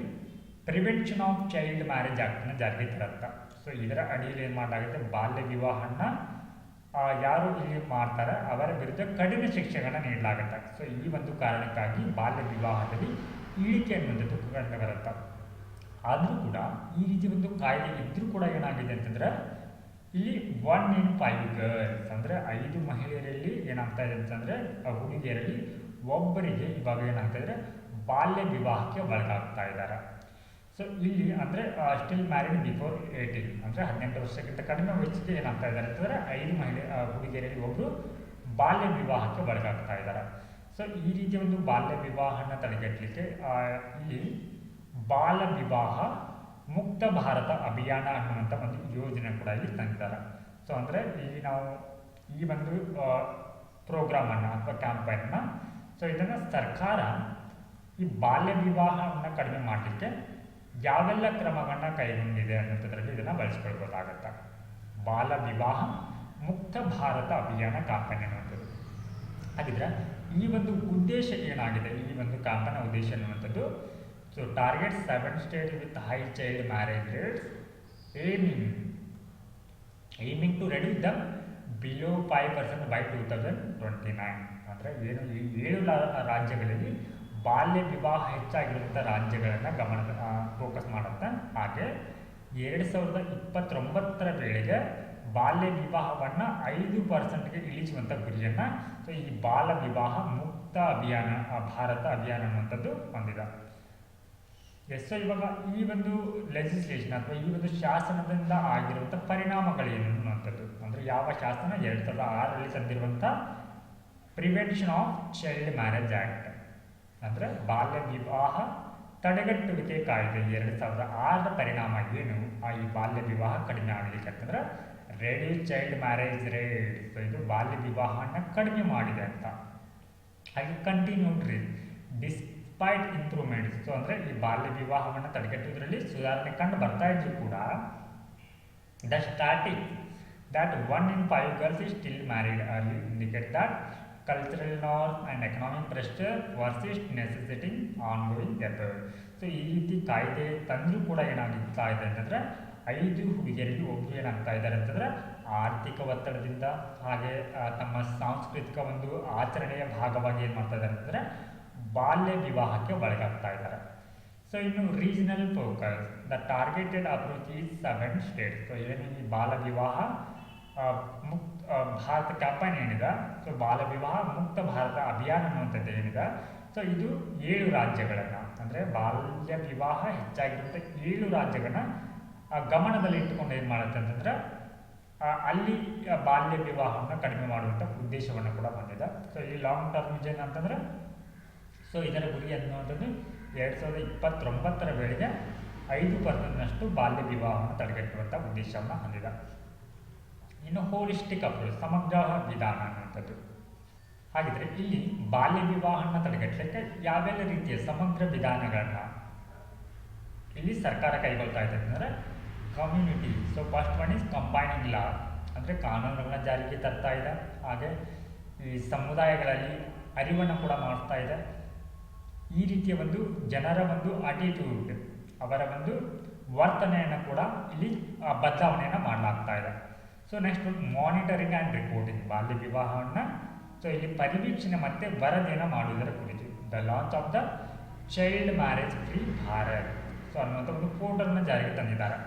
ಪ್ರಿವೆನ್ಷನ್ ಆಫ್ ಚೈಲ್ಡ್ ಮ್ಯಾರೇಜ್ ಆ್ಯಕ್ಟನ್ನು ಜಾರಿಗೆ ತರುತ್ತೆ. ಸೊ ಇದರ ಅಡಿಯಲ್ಲಿ ಏನು ಮಾಡಲಾಗುತ್ತೆ, ಬಾಲ್ಯ ವಿವಾಹನ ಯಾರು ಇಲ್ಲಿ ಮಾಡ್ತಾರೆ ಅವರ ವಿರುದ್ಧ ಕಡಿಮೆ ಶಿಕ್ಷೆಗಳನ್ನ ನೀಡಲಾಗುತ್ತೆ. ಸೊ ಈ ಒಂದು ಕಾರಣಕ್ಕಾಗಿ ಬಾಲ್ಯ ವಿವಾಹದಲ್ಲಿ ಇಳಿಕೆ ಅನ್ನೋದು ಕಂಡು ಬರುತ್ತೆ. ಆದರೂ ಕೂಡ ಈ ರೀತಿ ಒಂದು ಕಾಯ್ದೆ ಇದ್ರೂ ಕೂಡ ಏನಾಗಿದೆ ಅಂತಂದ್ರೆ ಇಲ್ಲಿ 1 in 5 ಗರ್ಲ್ಸ್ ಅಂದರೆ 5 ಮಹಿಳೆಯರಲ್ಲಿ ಏನಾಗ್ತಾ ಇದೆ ಅಂತಂದರೆ ಹುಡುಗಿಯರಲ್ಲಿ ಒಬ್ಬರಿಗೆ ಇವಾಗ ಏನಾಗ್ತಾ ಇದ್ರೆ ಬಾಲ್ಯ ವಿವಾಹಕ್ಕೆ ಒಳಗಾಗ್ತಾ ಇದ್ದಾರೆ. ಸೊ ಇಲ್ಲಿ ಅಂದರೆ ಸ್ಟಿಲ್ ಮ್ಯಾರಿಡ್ ಬಿಫೋರ್ 18 ಅಂದರೆ 18 ವರ್ಷಕ್ಕಿಂತ ಕಡಿಮೆ ವಯಸ್ಸಿಗೆ ಏನಾಗ್ತಾ ಇದ್ದಾರೆ ಅಂತಂದರೆ 5 ಹುಡುಗಿಯರಲ್ಲಿ ಒಬ್ಬರು ಬಾಲ್ಯ ವಿವಾಹಕ್ಕೆ ಒಳಗಾಗ್ತಾ ಇದ್ದಾರೆ. ಸೊ ಈ ರೀತಿಯ ಒಂದು ಬಾಲ್ಯ ವಿವಾಹನ ತಡೆಗಟ್ಟಲಿಕ್ಕೆ ಇಲ್ಲಿ ಬಾಲ ವಿವಾಹ ಮುಕ್ತ ಭಾರತ ಅಭಿಯಾನ ಅನ್ನುವಂಥ ಒಂದು ಯೋಜನೆ ಕೂಡ ಇಲ್ಲಿ ತಂದಿದ್ದಾರೆ. ಸೊ ಅಂದರೆ ಇಲ್ಲಿ ನಾವು ಈ ಒಂದು ಪ್ರೋಗ್ರಾಮನ್ನು ಅಥವಾ ಕ್ಯಾಂಪೇನ್ನ, ಸೊ ಇದನ್ನು ಸರ್ಕಾರ ಈ ಬಾಲ್ಯ ವಿವಾಹವನ್ನು ಕಡಿಮೆ ಮಾಡಲಿಕ್ಕೆ ಯಾವೆಲ್ಲ ಕ್ರಮಗಳನ್ನ ಕೈಗೊಂಡಿದೆ ಅನ್ನೋದ್ರಲ್ಲಿ ಇದನ್ನು ಬಳಸ್ಕೊಳ್ಬೋದಾಗತ್ತೆ. ಬಾಲ ವಿವಾಹ ಮುಕ್ತ ಭಾರತ ಅಭಿಯಾನ ಕ್ಯಾಂಪೇನ್ ಅನ್ನುವಂಥದ್ದು. ಹಾಗಿದ್ರೆ ಈ ಒಂದು ಉದ್ದೇಶ ಏನಾಗಿದೆ, ಈ ಒಂದು ಕ್ಯಾಂಪೇನ್ ಉದ್ದೇಶ ಅನ್ನುವಂಥದ್ದು, so target 7 states with high child marriage rates aiming to reduce the below 5% by 2029. ಅಂದರೆ ಏನು ಈ 7 ರಾಜ್ಯಗಳಲ್ಲಿ ಬಾಲ್ಯ ವಿವಾಹ ಹೆಚ್ಚಾಗಿರುವಂಥ ರಾಜ್ಯಗಳನ್ನು ಫೋಕಸ್ ಮಾಡುತ್ತೆ. ಹಾಗೆ 2029ರ ವೇಳೆಗೆ ಬಾಲ್ಯ ವಿವಾಹವನ್ನು 5%ಗೆ ಇಳಿಸುವಂಥ ಗುರಿಯನ್ನು ಸೊ ಈ ಬಾಲ ವಿವಾಹ ಮುಕ್ತ ಅಭಿಯಾನ ಭಾರತ ಅಭಿಯಾನ ಅನ್ನುವಂಥದ್ದು ಹೊಂದಿದೆ. ಸೊ ಇವಾಗ ಈ ಒಂದು ಲೆಜಿಸ್ಲೇಷನ್ ಅಥವಾ ಈ ಒಂದು ಶಾಸನದಿಂದ ಆಗಿರುವಂಥ ಪರಿಣಾಮಗಳೇನು ಅನ್ನುವಂಥದ್ದು, ಅಂದರೆ ಯಾವ ಶಾಸನ 2006ರಲ್ಲಿ ತಂದಿರುವಂಥ prevention of child marriage act, ಅಂದರೆ ಬಾಲ್ಯ ವಿವಾಹ ತಡೆಗಟ್ಟುವಿಕೆ ಕಾಯ್ದೆ 2006ರ ಪರಿಣಾಮ ಏನು, ಈ ಬಾಲ್ಯ ವಿವಾಹ ಕಡಿಮೆ ಆಗಲಿಕ್ಕೆ ಅಂತಂದ್ರೆ reduce child marriage rate. So ಇದು ಬಾಲ್ಯ ವಿವಾಹನ ಕಡಿಮೆ ಮಾಡಿದೆ ಅಂತ. ಹಾಗೆ ಕಂಟಿನ್ಯೂಡ್ ಡಿಸ್ಪೈಟ್ ಇಂಪ್ರೂವ್ಮೆಂಟ್ಸ್, ಸೊ ಅಂದರೆ ಈ ಬಾಲ್ಯ ವಿವಾಹವನ್ನು ತಡೆಗಟ್ಟುವುದರಲ್ಲಿ ಸುಧಾರಣೆ ಕಂಡು ಬರ್ತಾ ಇದ್ರು ಕೂಡ the static that 1 in 5 girls is still married early indicate that cultural norms and economic pressure persist necessitating ongoing effort. So ಈ ರೀತಿ ಕಾಯ್ದೆ ತಂದರೂ ಕೂಡ ಏನಾಗ್ತಾ ಇದೆ ಅಂತಂದರೆ 5 ಹುಡುಗಿಯರಿಗೆ ಒಬ್ಬರು ಏನಾಗ್ತಾ ಇದ್ದಾರೆ ಅಂತಂದರೆ ಆರ್ಥಿಕ ಒತ್ತಡದಿಂದ ಹಾಗೆ ತಮ್ಮ ಸಾಂಸ್ಕೃತಿಕ ಒಂದು ಆಚರಣೆಯ ಭಾಗವಾಗಿ ಏನು ಮಾಡ್ತಾ ಇದ್ದಾರೆ ಅಂತಂದರೆ ಬಾಲ್ಯ ವಿವಾಹಕ್ಕೆ ಒಳಗಾಗ್ತಾ ಇದ್ದಾರೆ. ಸೊ ಇನ್ನು regional focus, the targeted approach is 7 states. So ಏನು ಈ ಬಾಲ ವಿವಾಹ ಭಾರತ ಕ್ಯಾಂಪೇನ್ ಏನಿದೆ, ಸೊ ಬಾಲ ವಿವಾಹ ಮುಕ್ತ ಭಾರತ ಅಭಿಯಾನ ಅನ್ನುವಂಥದ್ದು ಏನಿದೆ, ಸೊ ಇದು 7 ರಾಜ್ಯಗಳನ್ನು, ಅಂದರೆ ಬಾಲ್ಯ ವಿವಾಹ ಹೆಚ್ಚಾಗಿರುವಂಥ 7 ರಾಜ್ಯಗಳನ್ನ ಗಮನದಲ್ಲಿ ಇಟ್ಟುಕೊಂಡು ಏನು ಮಾಡುತ್ತೆ ಅಂತಂದರೆ ಅಲ್ಲಿ ಬಾಲ್ಯ ವಿವಾಹವನ್ನು ಕಡಿಮೆ ಮಾಡುವಂಥ ಉದ್ದೇಶವನ್ನು ಕೂಡ ಹೊಂದಿದೆ. ಸೊ ಈ ಲಾಂಗ್ ಟರ್ಮ್ ವಿಷನ್ ಅಂತಂದರೆ ಸೊ ಇದರ ಗುರಿ ಅನ್ನುವಂಥದ್ದು 2029ರ ವೇಳೆಗೆ 5%ನಷ್ಟು ಬಾಲ್ಯ ವಿವಾಹವನ್ನು ತಡೆಗಟ್ಟುವಂಥ ಉದ್ದೇಶವನ್ನು ಹೊಂದಿದೆ. ಇನ್ನು ಹೋಲಿಸ್ಟಿಕ್ ಅಪ್ರೋಚ್, ಸಮಗ್ರ ವಿಧಾನ ಅನ್ನುವಂಥದ್ದು. ಹಾಗಿದ್ರೆ ಇಲ್ಲಿ ಬಾಲ್ಯ ವಿವಾಹವನ್ನು ತಡೆಗಟ್ಟಲಿಕ್ಕೆ ಯಾವೆಲ್ಲ ರೀತಿಯ ಸಮಗ್ರ ವಿಧಾನಗಳನ್ನು ಇಲ್ಲಿ ಸರ್ಕಾರ ಕೈಗೊಳ್ತಾ ಇದೆ ಅಂದರೆ community. So first one is combining law, ಅಂದರೆ ಕಾನೂನುಗಳನ್ನ ಜಾರಿಗೆ ತರ್ತಾ ಇದೆ. ಹಾಗೆ ಈ ಸಮುದಾಯಗಳಲ್ಲಿ ಅರಿವನ್ನು ಕೂಡ ಮಾಡ್ತಾ ಇದೆ. ಈ ರೀತಿಯ ಒಂದು ಜನರ ಒಂದು ಅಟಿಟ್ಯೂಡ್, ಅವರ ಒಂದು ವರ್ತನೆಯನ್ನು ಕೂಡ ಇಲ್ಲಿ ಬದಲಾವಣೆಯನ್ನು ಮಾಡಲಾಗ್ತಾ ಇದೆ. So next monitoring and reporting, ಬಾಲ್ಯ ವಿವಾಹವನ್ನು ಸೊ ಇಲ್ಲಿ ಪರಿವೀಕ್ಷಣೆ ಮತ್ತು ವರದಿಯನ್ನು ಮಾಡುವುದರ ಕುರಿತು the launch of the child marriage free Bharat so ಅನ್ನುವಂಥ ಒಂದು ಪೋರ್ಟಲ್ನ ಜಾರಿಗೆ ತಂದಿದ್ದಾರೆ.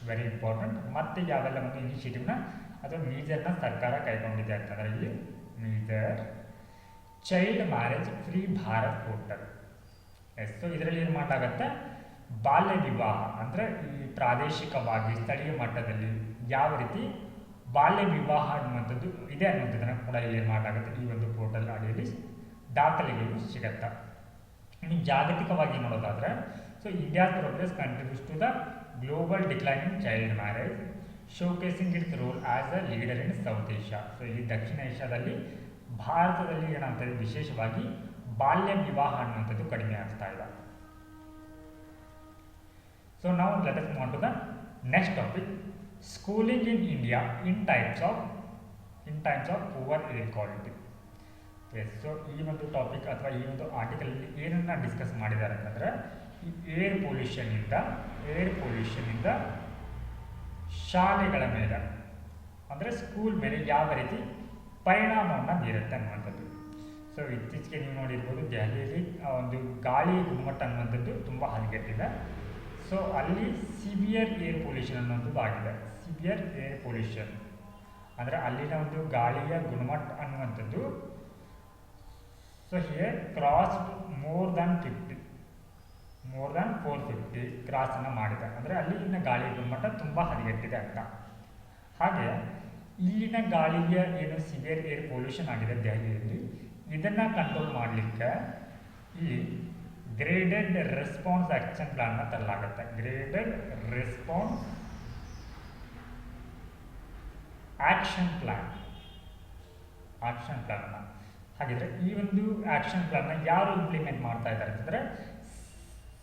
Very important. ಮತ್ತು ಯಾವೆಲ್ಲ ಒಂದು ಇನಿಷಿಯೇಟಿವ್ನ ಅಥವಾ ಮೀಜರ್ನ ಸರ್ಕಾರ ಕೈಗೊಂಡಿದೆ ಅಂತಂದರೆ ಇಲ್ಲಿ measure child marriage free Bharat portal. So ಇದರಲ್ಲಿ ಏನು ಮಾಡಲಾಗತ್ತೆ, ಬಾಲ್ಯ ವಿವಾಹ ಅಂದರೆ ಈ ಪ್ರಾದೇಶಿಕವಾಗಿ ಸ್ಥಳೀಯ ಮಟ್ಟದಲ್ಲಿ ಯಾವ ರೀತಿ ಬಾಲ್ಯ ವಿವಾಹ ಅನ್ನುವಂಥದ್ದು ಇದೆ ಅನ್ನುವಂಥದ್ದನ್ನು ಕೂಡ ಇಲ್ಲಿ ಏನು ಮಾಡಲಾಗುತ್ತೆ, ಈ ಒಂದು ಪೋರ್ಟಲ್ ಅಡಿಯಲ್ಲಿ ದಾಖಲೆಗಳು ಸಿಗತ್ತೆ. ಇನ್ನು ಜಾಗತಿಕವಾಗಿ ನೋಡೋದಾದರೆ so India's progress contributes to the global decline in child marriage showcasing its role as a leader in South Asia. So ಇಲ್ಲಿ ದಕ್ಷಿಣ ಏಷ್ಯಾದಲ್ಲಿ ಭಾರತದಲ್ಲಿ ಏನಾಗ್ತದೆ, ವಿಶೇಷವಾಗಿ ಬಾಲ್ಯ ವಿವಾಹ ಅನ್ನುವಂಥದ್ದು ಕಡಿಮೆ ಆಗ್ತಾ ಇದೆ. ಸೊ ನಾವು let us move on to the next topic, schooling in India in times of poor inequality. Yes, so ಈ ಒಂದು ಟಾಪಿಕ್ ಅಥವಾ ಈ ಒಂದು ಆರ್ಟಿಕಲಲ್ಲಿ ಏನನ್ನು ಡಿಸ್ಕಸ್ ಮಾಡಿದ್ದಾರೆ ಅಂತಂದರೆ ಈ ಏರ್ ಪೊಲ್ಯೂಷನ್ನಿಂದ ಶಾಲೆಗಳ ಮೇಲೆ ಅಂದರೆ ಸ್ಕೂಲ್ ಮೇಲೆ ಯಾವ ರೀತಿ ಪರಿಣಾಮವನ್ನು ಬೀರುತ್ತೆ ಅನ್ನುವಂಥದ್ದು. ಸೊ ಇತ್ತೀಚೆಗೆ ನೀವು ನೋಡಿರ್ಬೋದು, ದೆಹಲಿಯಲ್ಲಿ ಒಂದು ಗಾಳಿ ಗುಣಮಟ್ಟ ಅನ್ನುವಂಥದ್ದು ತುಂಬ ಹದಗೆಟ್ಟಿದೆ. ಸೊ ಅಲ್ಲಿ ಸಿವಿಯರ್ ಏರ್ ಪೊಲ್ಯೂಷನ್ ಅನ್ನುವಂಥದ್ದು ಆಗಿದೆ. ಸಿವಿಯರ್ ಏರ್ ಪೊಲ್ಯೂಷನ್ ಅಂದರೆ ಅಲ್ಲಿನ ಒಂದು ಗಾಳಿಯ ಗುಣಮಟ್ಟ ಅನ್ನುವಂಥದ್ದು so here crossed more than more than 450 ಕ್ರಾಸನ್ನು ಮಾಡಿದೆ, ಅಂದರೆ ಅಲ್ಲಿನ ಗಾಳಿಯ ಗುಣಮಟ್ಟ ತುಂಬ ಹದಗೆಟ್ಟಿದೆ ಅಂತ. ಹಾಗೆ ಇಲ್ಲಿನ ಗಾಳಿಯ ಏನು ಸಿವಿಯರ್ ಏರ್ ಪೊಲ್ಯೂಷನ್ ಆಗಿದೆ ದೆಹಲಿಯಲ್ಲಿ, ಇದನ್ನು ಕಂಟ್ರೋಲ್ ಮಾಡಲಿಕ್ಕೆ ಇಲ್ಲಿ ಗ್ರೇಡೆಡ್ ರೆಸ್ಪಾನ್ಸ್ ಆ್ಯಕ್ಷನ್ ಪ್ಲಾನ್ನ ತರಲಾಗುತ್ತೆ. ಗ್ರೇಡೆಡ್ ರೆಸ್ಪಾನ್ಸ್ ಆ್ಯಕ್ಷನ್ ಪ್ಲಾನ್ನ. ಹಾಗಿದ್ರೆ ಈ ಒಂದು ಆ್ಯಕ್ಷನ್ ಪ್ಲಾನ್ನ ಯಾರು ಇಂಪ್ಲಿಮೆಂಟ್ ಮಾಡ್ತಾ ಇದ್ದಾರೆ ಅಂತಂದರೆ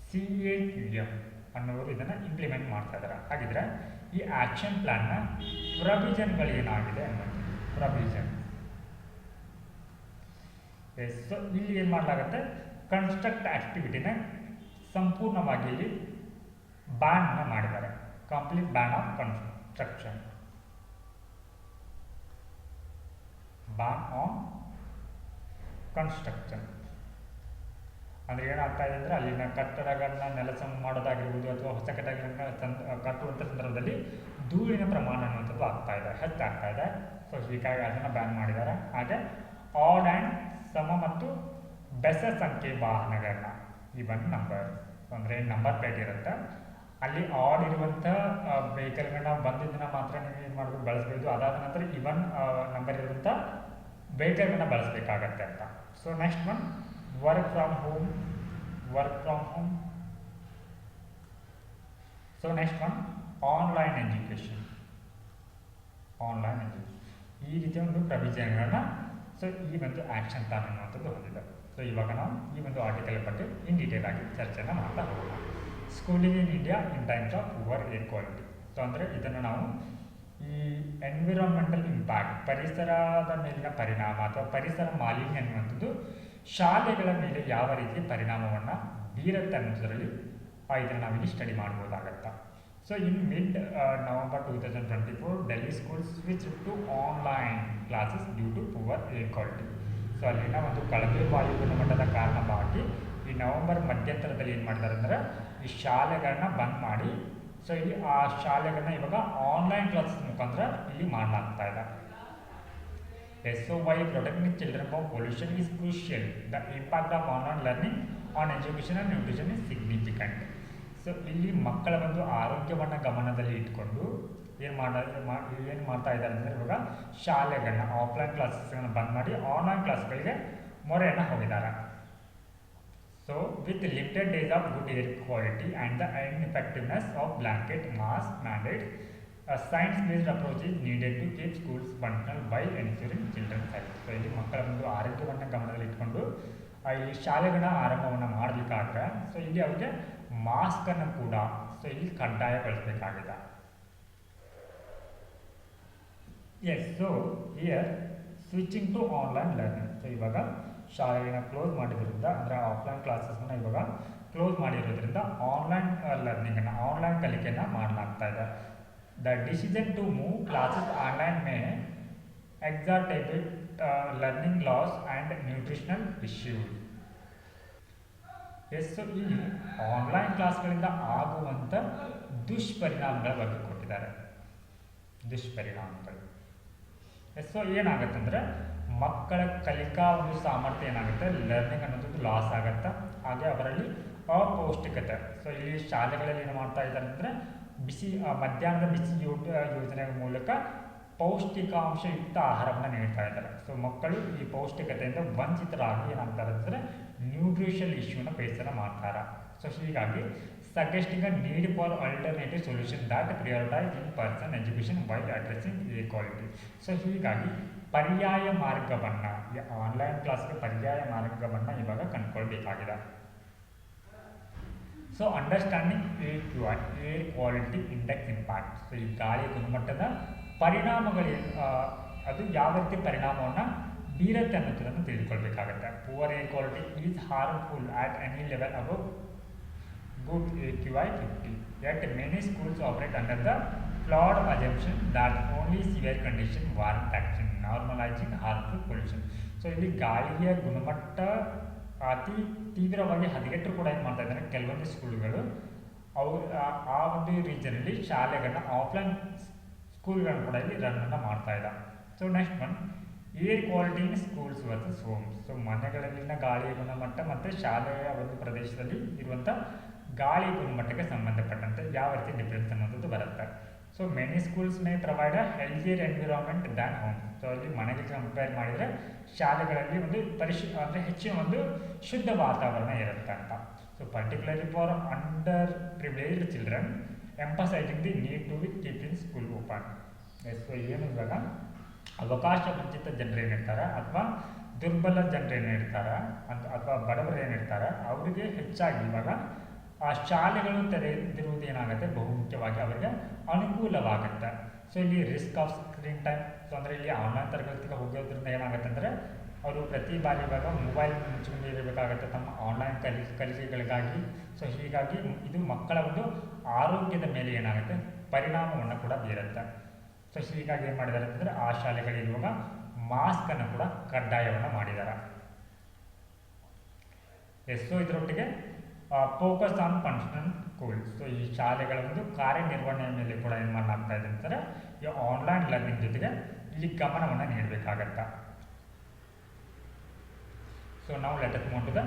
CAQM ಅನ್ನೋರು ಇದನ್ನು ಇಂಪ್ಲಿಮೆಂಟ್ ಮಾಡ್ತಾ ಇದ್ದಾರೆ. ಹಾಗಿದ್ರೆ ಈ ಆ್ಯಕ್ಷನ್ ಪ್ಲಾನ್ನ ಪ್ರೊವಿಷನ್ಗಳೇನಾಗಿದೆ ಅನ್ನೋದು ಪ್ರೊವಿಷನ್. ಸೊ ಇಲ್ಲಿ ಏನು ಮಾಡಲಾಗುತ್ತೆ, ಕನ್ಸ್ಟ್ರಕ್ಟ್ ಆಕ್ಟಿವಿಟಿನ ಸಂಪೂರ್ಣವಾಗಿ ಇಲ್ಲಿ ಬ್ಯಾನ್ನ ಮಾಡಿದ್ದಾರೆ. Complete ban of construction, ban on construction. ಅಂದರೆ ಏನಾಗ್ತಾ ಇದೆ ಅಂದರೆ ಅಲ್ಲಿನ ಕಟ್ಟಡಗಳನ್ನ ನೆಲಸಮ ಮಾಡೋದಾಗಿರ್ಬೋದು ಅಥವಾ ಹೊಸ ಕಟ್ಟಡಗಳನ್ನ ಕಟ್ಟುವಂಥ ಸಂದರ್ಭದಲ್ಲಿ ಧೂಳಿನ ಪ್ರಮಾಣ ಅನ್ನುವಂಥದ್ದು ಹೆಚ್ಚಾಗ್ತಾ ಇದೆ. ಸೊ ಹೀಗಾಗಿ ಅದನ್ನು ಬ್ಯಾನ್ ಮಾಡಿದ್ದಾರೆ. ಹಾಗೆ ಆಡ್ ಆ್ಯಂಡ್ ಸಮ ಮತ್ತು ಬೆಸ ಸಂಖ್ಯೆ ವಾಹನಗಳನ್ನ, ಈವನ್ ನಂಬರ್, ಅಂದರೆ ನಂಬರ್ ಪ್ಲೇಟ್ ಇರುತ್ತೆ, ಅಲ್ಲಿ ಆಡ್ ಇರುವಂಥ ವೆಹಿಕಲ್ಗಳನ್ನ ಬಂದಿದ್ದನ್ನ ಮಾತ್ರ ನೀವು ಏನು ಮಾಡ್ಬೋದು, ಬಳಸಬಹುದು. ಅದಾದ ನಂತರ ಇವನ್ ನಂಬರ್ ಇರುವಂಥ ವೆಹಿಕಲ್ಗಳನ್ನ ಬಳಸಬೇಕಾಗತ್ತೆ ಅಂತ. So next one work from home. So next one online education. ಈ ರೀತಿಯ ಒಂದು ಪ್ರೊವಿಷನ್ಗಳನ್ನ ಸೊ ಈ ಒಂದು ಆ್ಯಕ್ಷನ್ ಪ್ಲಾನ್ ಅನ್ನುವಂಥದ್ದು ಹೊಂದಿದೆ. ಸೊ ಇವಾಗ ನಾವು ಈ ಒಂದು ಆರ್ಟಿಕಲ್ ಬಗ್ಗೆ ಇನ್ ಡೀಟೇಲ್ ಆಗಿ ಚರ್ಚೆಯನ್ನು ಮಾಡ್ತಾ ಹೋಗೋಣ. Schooling in India in times of poor air quality. So ಅಂದರೆ ಇದನ್ನು ನಾವು ಈ ಎನ್ವಿರಾನ್ಮೆಂಟಲ್ ಇಂಪ್ಯಾಕ್ಟ್, ಪರಿಸರದ ಮೇಲಿನ ಪರಿಣಾಮ ಅಥವಾ ಪರಿಸರ ಮಾಲಿನ್ಯ ಅನ್ನುವಂಥದ್ದು ಶಾಲೆಗಳ ಮೇಲೆ ಯಾವ ರೀತಿ ಪರಿಣಾಮವನ್ನು ಬೀರುತ್ತೆ ಅನ್ನೋದರಲ್ಲಿ ಇದನ್ನು ನಾವಿಲ್ಲಿ ಸ್ಟಡಿ ಮಾಡ್ಬೋದಾಗತ್ತೆ. So in mid November 2024 Delhi schools switch to online classes due to poor air quality. So ಅಲ್ಲಿನ ಒಂದು ಕಳಪೆ ವಾಯು ಗುಣಮಟ್ಟದ ಕಾರಣವಾಗಿ ಈ ನವೆಂಬರ್ ಮಧ್ಯಂತರದಲ್ಲಿ ಏನು ಮಾಡಿದ್ದಾರೆ ಅಂದರೆ ಈ ಶಾಲೆಗಳನ್ನ ಬಂದ್ ಮಾಡಿ, ಸೊ ಇಲ್ಲಿ ಆ ಶಾಲೆಗಳನ್ನ ಇವಾಗ ಆನ್ಲೈನ್ ಕ್ಲಾಸಸ್ ಮುಖಾಂತರ ಇಲ್ಲಿ ಮಾಡಲಾಗ್ತಾ ಇದೆ. So why protecting children from pollution is crucial. The impact of online learning on education and nutrition is significant. So ಇಲ್ಲಿ ಮಕ್ಕಳ ಒಂದು ಆರೋಗ್ಯವನ್ನು ಗಮನದಲ್ಲಿ ಇಟ್ಕೊಂಡು ಏನು ಮಾಡ್ತಾ ಇದ್ದಾರೆ ಅಂದರೆ ಇವಾಗ ಶಾಲೆಗಳನ್ನ ಆಫ್ಲೈನ್ ಕ್ಲಾಸಸ್ಗಳನ್ನ ಬಂದ್ ಮಾಡಿ ಆನ್ಲೈನ್ ಕ್ಲಾಸ್ಗಳಿಗೆ ಮೊರೆಯನ್ನು ಹೋಗಿದ್ದಾರೆ. So with limited days of good air quality and the ineffectiveness of blanket mask mandate, science based approach is needed to keep schools functional by ensuring children's health. So ಇಲ್ಲಿ ಮಕ್ಕಳ ಒಂದು ಆರೋಗ್ಯವನ್ನು ಗಮನದಲ್ಲಿ ಇಟ್ಕೊಂಡು ಈ ಶಾಲೆಗಳ ಆರಂಭವನ್ನು ಮಾಡಲಿಕ್ಕಾದ್ರೆ ಸೊ ಇಲ್ಲಿ ಅವರಿಗೆ ಮಾಸ್ಕನ್ನು ಕೂಡ ಸೊ ಇಲ್ಲಿ ಕಡ್ಡಾಯಗೊಳಿಸಬೇಕಾಗಿದೆ. Yes, so here switching to online learning. So ಇವಾಗ ಶಾಲೆಗಳನ್ನ ಕ್ಲೋಸ್ ಮಾಡಿದ್ರಿಂದ ಅಂದರೆ ಆಫ್ಲೈನ್ ಕ್ಲಾಸಸ್ನ ಇವಾಗ ಕ್ಲೋಸ್ ಮಾಡಿರೋದ್ರಿಂದ ಆನ್ಲೈನ್ ಲರ್ನಿಂಗನ್ನು, ಆನ್ಲೈನ್ ಕಲಿಕೆಯನ್ನು ಮಾಡಲಾಗ್ತಾ ಇದೆ. The decision to move classes online may exacerbate learning loss and nutritional issues. Yes, so ಇಲ್ಲಿ ಆನ್ಲೈನ್ ಕ್ಲಾಸ್ಗಳಿಂದ ಆಗುವಂಥ ದುಷ್ಪರಿಣಾಮಗಳ ಬಗ್ಗೆ ಕೊಟ್ಟಿದ್ದಾರೆ. ದುಷ್ಪರಿಣಾಮಗಳು ಎಸ್, ಸೊ ಏನಾಗುತ್ತೆ ಮಕ್ಕಳ ಕಲಿಕಾ ಒಂದು ಸಾಮರ್ಥ್ಯ ಏನಾಗುತ್ತೆ, ಲರ್ನಿಂಗ್ ಅನ್ನೋದು ಲಾಸ್ ಆಗುತ್ತೆ. ಹಾಗೆ ಅವರಲ್ಲಿ ಅಪೌಷ್ಟಿಕತೆ. ಸೊ ಇಲ್ಲಿ ಶಾಲೆಗಳಲ್ಲಿ ಏನು ಮಾಡ್ತಾ ಇದ್ದಾರೆ ಅಂದರೆ ಮಧ್ಯಾಹ್ನದ ಬಿಸಿ ಯೋಜನೆ ಮೂಲಕ ಪೌಷ್ಟಿಕಾಂಶಯುಕ್ತ ಆಹಾರವನ್ನು ನೀಡ್ತಾ ಇದ್ದಾರೆ. ಸೊ ಮಕ್ಕಳು ಈ ಪೌಷ್ಟಿಕತೆಯಿಂದ ವಂಚಿತರಾಗಿ ಏನಾಗ್ತಾರೆ ಅಂದರೆ ನ್ಯೂಟ್ರಿಷನ್ ಇಶ್ಯೂನ ಫೇಸನ್ನು ಮಾಡ್ತಾರೆ. ಸೊ ಹೀಗಾಗಿ suggesting a need for alternative solution that prioritize in person education while addressing equality. So ಹೀಗಾಗಿ ಪರ್ಯಾಯ ಮಾರ್ಗವನ್ನು, ಈ ಆನ್ಲೈನ್ ಕ್ಲಾಸ್ಗೆ ಪರ್ಯಾಯ ಮಾರ್ಗವನ್ನು ಇವಾಗ ಕಂಡುಕೊಳ್ಬೇಕಾಗಿದೆ. So understanding AQI, air quality index impact. So ಈ ಗಾಳಿ ಗುಣಮಟ್ಟದ ಪರಿಣಾಮಗಳು ಅದು ಯಾವ ರೀತಿ ಪರಿಣಾಮವನ್ನು ಬೀರುತ್ತೆ ಅನ್ನೋದನ್ನು ತಿಳಿದುಕೊಳ್ಬೇಕಾಗತ್ತೆ. Poor air quality is harmful at any level above good AQI 50. Yet many schools operate under the flawed assumption that only severe condition warrant action, normalizing harmful pollution. So ಇಲ್ಲಿ ಗಾಳಿಯ ಗುಣಮಟ್ಟ ಅತಿ ತೀವ್ರವಾಗಿ ಹದಗೆಟ್ಟರು ಕೂಡ ಏನು ಮಾಡ್ತಾ ಇದ್ದಾರೆ ಕೆಲವೊಂದು ಸ್ಕೂಲ್ಗಳು, ಅವರು ಆ ಒಂದು ರೀಜನಲ್ಲಿ ಶಾಲೆಗಳನ್ನ ಆಫ್ಲೈನ್ ಸ್ಕೂಲ್ಗಳನ್ನ ಕೂಡ ಇಲ್ಲಿ ರನ್ನನ್ನು ಮಾಡ್ತಾ ಇದ್ದಾರೆ. So next one air quality in schools versus homes. So ಮನೆಗಳಲ್ಲಿನ ಗಾಳಿಯ ಗುಣಮಟ್ಟ ಮತ್ತು ಶಾಲೆಯ ಒಂದು ಪ್ರದೇಶದಲ್ಲಿ ಇರುವಂಥ ಗಾಳಿ ಗುಣಮಟ್ಟಕ್ಕೆ ಸಂಬಂಧಪಟ್ಟಂತೆ ಯಾವ ರೀತಿ ಡಿಫ್ರೆನ್ಸ್ ಅನ್ನೋದು ಬರುತ್ತೆ. So many schools May provide a healthier environment than home. So ಅಲ್ಲಿ ಮನೆಗೆ ಕಂಪೇರ್ ಮಾಡಿದರೆ ಶಾಲೆಗಳಲ್ಲಿ ಒಂದು ಅಂದರೆ ಹೆಚ್ಚಿನ ಒಂದು ಶುದ್ಧ ವಾತಾವರಣ ಇರುತ್ತೆ ಅಂತ. So particularly for underprivileged children emphasising the need to be keep in school open. So ಏನು ಇವಾಗ ಅವಕಾಶ ವಂಚಿತ ಜನರು ಏನಿರ್ತಾರೆ ಅಥವಾ ದುರ್ಬಲ ಜನರು ಏನಿರ್ತಾರೆ ಅಥವಾ ಬಡವರು ಏನಿರ್ತಾರೆ ಅವರಿಗೆ ಹೆಚ್ಚಾಗಿ ಇವಾಗ ಆ ಶಾಲೆಗಳು ತೆರೆದಿರುವುದು ಏನಾಗುತ್ತೆ ಬಹುಮುಖ್ಯವಾಗಿ ಅವರಿಗೆ ಅನುಕೂಲವಾಗುತ್ತೆ. ಸೊ ಇಲ್ಲಿ risk off screen time, so ಅಂದರೆ ಇಲ್ಲಿ ಆನ್ಲೈನ್ ತರಗತಿಗೆ ಹೋಗೋದ್ರಿಂದ ಏನಾಗುತ್ತೆ ಅಂದರೆ ಅವರು ಪ್ರತಿ ಬಾರಿ ಇವಾಗ ಮೊಬೈಲ್ ಮುಚ್ಚಿಕೊಂಡು ಇರಬೇಕಾಗುತ್ತೆ ತಮ್ಮ ಆನ್ಲೈನ್ ಕಲಿಕೆಗಳಿಗಾಗಿ. ಸೊ ಹೀಗಾಗಿ ಇದು ಮಕ್ಕಳ ಒಂದು ಆರೋಗ್ಯದ ಮೇಲೆ ಏನಾಗುತ್ತೆ ಪರಿಣಾಮವನ್ನು ಕೂಡ ಬೀರುತ್ತೆ. ಸೊ ಹೀಗಾಗಿ ಏನು ಮಾಡಿದ್ದಾರೆ ಅಂತಂದರೆ ಆ ಶಾಲೆಗಳಿರುವಾಗ ಮಾಸ್ಕನ್ನು ಕೂಡ ಕಡ್ಡಾಯವನ್ನು ಮಾಡಿದ್ದಾರೆ. ಸೊ ಇದರೊಟ್ಟಿಗೆ focus on functional school. So ಈ ಶಾಲೆಗಳ ಒಂದು ಕಾರ್ಯನಿರ್ವಹಣೆಯ ಮೇಲೆ ಕೂಡ ಏನು ಮಾಡಲಾಗ್ತಾ ಇದೆ ಅಂತಂದರೆ ಈ ಆನ್ಲೈನ್ ಲರ್ನಿಂಗ್ ಜೊತೆಗೆ ಇಲ್ಲಿ ಗಮನವನ್ನು ನೀಡಬೇಕಾಗತ್ತೆ. ಸೊ ನಾವು let us move to the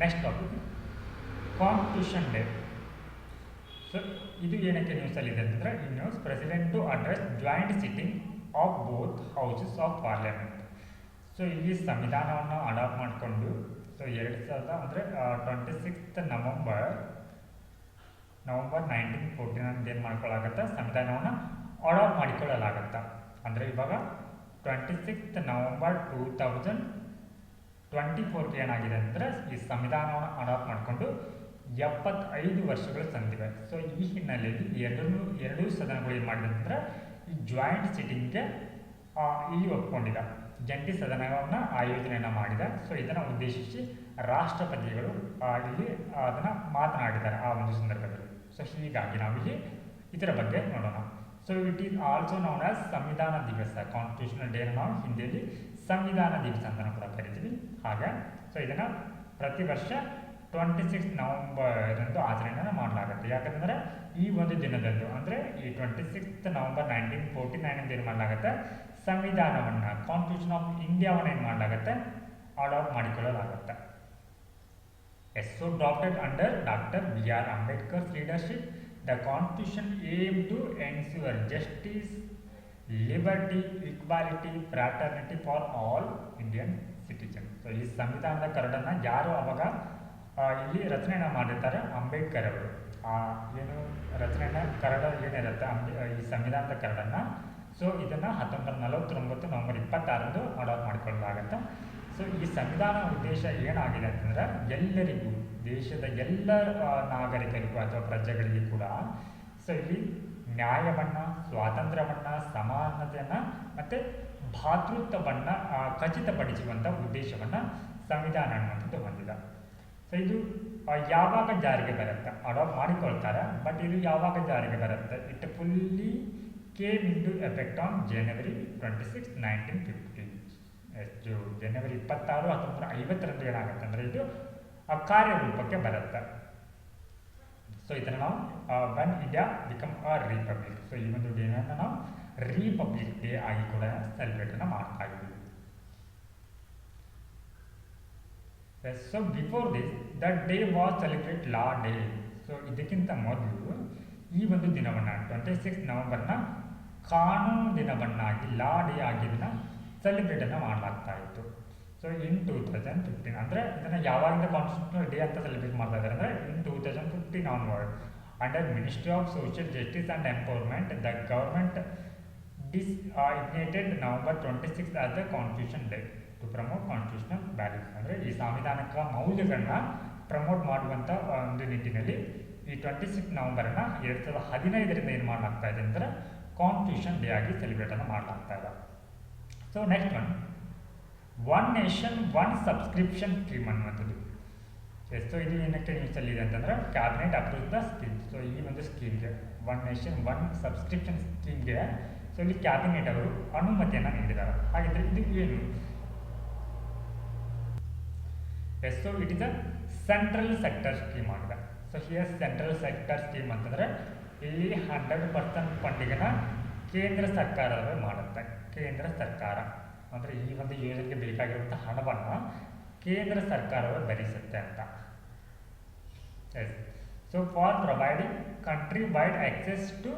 next topic, Constitution Day. So ಇದು ಏನಕ್ಕೆ ನ್ಯೂಸಲ್ಲಿ ಇದೆ ಅಂತಂದರೆ ಈ news president to address joint sitting of both houses of parliament. So ಇಲ್ಲಿ ಸಂವಿಧಾನವನ್ನು ಅಡಾಪ್ಟ್ ಮಾಡಿಕೊಂಡು ಸೊ 2000 ಅಂದರೆ 26 ನವಂಬರ್ 1914 ಏನು ಮಾಡ್ಕೊಳ್ಳಾಗತ್ತೆ ಸಂವಿಧಾನವನ್ನು ಅಡಾಪ್ಟ್ ಮಾಡಿಕೊಳ್ಳಲಾಗತ್ತೆ. ಅಂದರೆ ಇವಾಗ 26 ನವಂಬರ್ 2024 ಏನಾಗಿದೆ ಅಂದರೆ ಈ ಸಂವಿಧಾನವನ್ನು ಅಡಾಪ್ಟ್ ಮಾಡಿಕೊಂಡು 75 ವರ್ಷಗಳು ಸಂದಿವೆ. ಸೊ ಈ ಹಿನ್ನೆಲೆಯಲ್ಲಿ ಎರಡೂ ಸದನಗಳು ಏನು ಮಾಡಿದೆ ಅಂದರೆ ಈ ಜಾಯಿಂಟ್ ಸಿಟ್ಟಿಂಗ್ಗೆ ಇಲ್ಲಿ ಒಪ್ಕೊಂಡಿದೆ, ಜಂಟಿ ಸದನವನ್ನು ಆಯೋಜನೆಯನ್ನು ಮಾಡಿದೆ. ಸೊ ಇದನ್ನು ಉದ್ದೇಶಿಸಿ ರಾಷ್ಟ್ರಪತಿಗಳು ಇಲ್ಲಿ ಅದನ್ನು ಮಾತನಾಡಿದ್ದಾರೆ ಆ ಒಂದು ಸಂದರ್ಭದಲ್ಲಿ. ಸೊ ಹೀಗಾಗಿ ನಾವಿಲ್ಲಿ ಇದರ ಬಗ್ಗೆ ನೋಡೋಣ. So it is also known as ಸಂವಿಧಾನ ದಿವಸ. ಕಾನ್ಸ್ಟಿಟ್ಯೂಷನಲ್ ಡೇನ ನಾವು ಹಿಂದಿಯಲ್ಲಿ ಸಂವಿಧಾನ ದಿವಸ ಅಂತ ಕೂಡ ಕರಿತೀವಿ. ಹಾಗೆ ಸೊ ಇದನ್ನು ಪ್ರತಿ ವರ್ಷ 26 ನವಂಬರ್ ಆಚರಣೆಯನ್ನು ಮಾಡಲಾಗುತ್ತೆ. ಯಾಕಂದರೆ ಈ ಒಂದು ದಿನದಂದು ಅಂದರೆ ಈ 26 ನವಂಬರ್ 1949 ಏನು ಮಾಡಲಾಗುತ್ತೆ ಸಂವಿಧಾನವನ್ನು ಕಾನ್ಸ್ಟಿಟ್ಯೂಷನ್ ಆಫ್ ಇಂಡಿಯಾವನ್ನು ಏನು ಮಾಡಲಾಗುತ್ತೆ ಅಡಾಪ್ಟ್ ಮಾಡಿಕೊಳ್ಳಲಾಗುತ್ತೆ. So drafted under doctor B.R. Ambedkar's leadership, the constitution aim to ensure justice, liberty, equality, fraternity for all Indian citizen. So ಈ ಸಂವಿಧಾನದ ಕರಡನ್ನು ಯಾರು ಅವಾಗ ಇಲ್ಲಿ ರಚನೆಯನ್ನು ಮಾಡಿರ್ತಾರೆ ಅಂಬೇಡ್ಕರ್ ಅವರು. ಏನು ರಚನೆಯನ್ನು ಕರಡ ಏನಿರುತ್ತೆ ಈ ಸಂವಿಧಾನದ ಕರಡನ್ನು ಸೊ ಇದನ್ನು 1949 ನವಂಬರ್ 26 ಅಡಾಪ್ಟ್ ಮಾಡಿಕೊಳ್ಳಲಾಗುತ್ತೆ. ಸೊ ಈ ಸಂವಿಧಾನ ಉದ್ದೇಶ ಏನಾಗಿದೆ ಅಂತಂದರೆ ಎಲ್ಲರಿಗೂ ದೇಶದ ಎಲ್ಲ ನಾಗರಿಕರಿಗೂ ಅಥವಾ ಪ್ರಜೆಗಳಿಗೆ ಕೂಡ ಸೊ ಇಲ್ಲಿ ನ್ಯಾಯವನ್ನು, ಸ್ವಾತಂತ್ರ್ಯವನ್ನು, ಸಮಾನತೆಯನ್ನು ಮತ್ತು ಭಾತೃತ್ವವನ್ನು ಖಚಿತಪಡಿಸುವಂಥ ಉದ್ದೇಶವನ್ನು ಸಂವಿಧಾನ ಅನ್ನುವಂಥದ್ದು ಹೊಂದಿದೆ. ಸೊ ಇದು ಯಾವಾಗ ಜಾರಿಗೆ ಬರುತ್ತೆ ಅಡಾಪ್ಟ್ ಮಾಡಿಕೊಳ್ತಾರೆ, ಬಟ್ ಇದು ಯಾವಾಗ ಜಾರಿಗೆ ಬರುತ್ತೆ it fully came into effect on ಜನವರಿ 26, 1950. ಜನವರಿ 26, 1950 ಏನಾಗುತ್ತೆ ಅಂದರೆ ಇದು ಕಾರ್ಯರೂಪಕ್ಕೆ ಬರುತ್ತೆ. ಸೊ ಇದನ್ನು ನಾವು when India become a republic. So ಈ ಒಂದು ಡೇನನ್ನು ನಾವು ರಿಪಬ್ಲಿಕ್ ಡೇ ಆಗಿ ಕೂಡ ಸೆಲೆಬ್ರೇಟನ್ನು ಮಾಡ್ತಾ ಇದ್ದೀವಿ. So before this the day was celebrate law day. So ಇದಕ್ಕಿಂತ ಮೊದಲು ಈ ಒಂದು ದಿನವನ್ನು 26 ನವಂಬರ್ನ ಕಾನೂನು ದಿನವನ್ನಾಗಿ ಲಾ ಡೇ ಆಗಿ ಇದನ್ನು ಸೆಲೆಬ್ರೇಟನ್ನು ಮಾಡಲಾಗ್ತಾ ಇತ್ತು. ಸೊ ಇನ್ 2015 ಅಂದರೆ ಇದನ್ನು ಯಾವಾಗಿಂದ ಕಾನ್ಸ್ಟಿಟ್ಯೂಷನಲ್ ಡೇ ಅಂತ ಸೆಲೆಬ್ರೇಟ್ ಮಾಡ್ತಾ ಇದ್ದಾರೆ ಅಂದರೆ in 2015 onward under ministry of social justice and empowerment the government designated November 26 as the constitution day to promote constitutional values. ಅಂದರೆ ಈ ಸಾಂವಿಧಾನಿಕ ಮೌಲ್ಯಗಳನ್ನ ಪ್ರಮೋಟ್ ಮಾಡುವಂಥ ಒಂದು ನಿಟ್ಟಿನಲ್ಲಿ ಈ 26 ನವಂಬರನ್ನು 2015 ಏನು ಮಾಡಲಾಗ್ತಾ ಇದೆ ಅಂದರೆ ಕಾನ್ಸ್ಟಿಟ್ಯೂಷನ್ ಡೇ ಆಗಿ ಸೆಲೆಬ್ರೇಟನ್ನು ಮಾಡಲಾಗ್ತಾ ಇದೆ. So next one nation one subscription scheme ಅನ್ನುವಂಥದ್ದು. ಸೊ ಇದು ಏನಕ್ಕೆ ನ್ಯೂಸಲ್ಲಿದೆ ಅಂತಂದರೆ cabinet approve the scheme. So ಈ ಒಂದು ಸ್ಕೀಮ್ಗೆ ಒನ್ ನೇಷನ್ ಒನ್ ಸಬ್ಸ್ಕ್ರಿಪ್ಷನ್ ಸ್ಕೀಮ್ಗೆ ಸೊ ಇಲ್ಲಿ ಕ್ಯಾಬಿನೆಟ್ ಅವರು ಅನುಮತಿಯನ್ನು ನೀಡಿದ್ದಾರೆ. ಹಾಗಿದ್ರೆ ಇದು ಏನು? So it is a central sector scheme ಆಗಿದೆ. So here central sector scheme ಅಂತಂದರೆ ಇಲ್ಲಿ 100% ಫಂಡಿಗನ್ನು ಕೇಂದ್ರ ಸರ್ಕಾರವೇ ಮಾಡುತ್ತೆ. ಕೇಂದ್ರ ಸರ್ಕಾರ ಅಂದರೆ ಈ ಒಂದು ಯೋಜನೆಗೆ ಬೇಕಾಗಿರುವಂಥ ಹಣವನ್ನು ಕೇಂದ್ರ ಸರ್ಕಾರವೇ ಭರಿಸುತ್ತೆ ಅಂತ. Yes. So for providing country-wide access to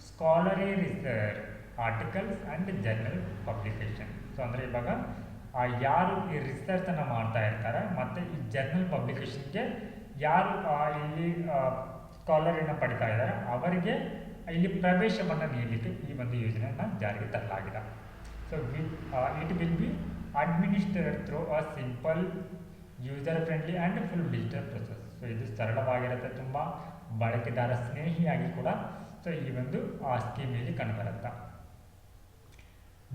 scholarly research, articles and journal publication. So ಅಂದರೆ ಇವಾಗ ಯಾರು ಈ ರಿಸರ್ಚನ್ನು ಮಾಡ್ತಾ ಇರ್ತಾರೆ ಮತ್ತು ಈ ಜರ್ನಲ್ ಪಬ್ಲಿಕೇಶನ್ಗೆ ಯಾರು ಇಲ್ಲಿ ಸ್ಕಾಲರಿನ ಪಡಿತಾ ಇದ್ದಾರೆ ಅವರಿಗೆ ಇಲ್ಲಿ ಪ್ರವೇಶವನ್ನು ನೀಡಲಿಕ್ಕೆ ಈ ಒಂದು ಯೋಜನೆಯನ್ನು ಜಾರಿಗೆ ತರಲಾಗಿದೆ. So it will be administered through a simple user friendly and full digital process. So ಇದು ಸರಳವಾಗಿರುತ್ತೆ, ತುಂಬ ಬಳಕೆದಾರ ಸ್ನೇಹಿಯಾಗಿ ಕೂಡ ಸೊ ಈ ಒಂದು ಸ್ಕೀಮಲ್ಲಿ ಕಂಡುಬರುತ್ತೆ.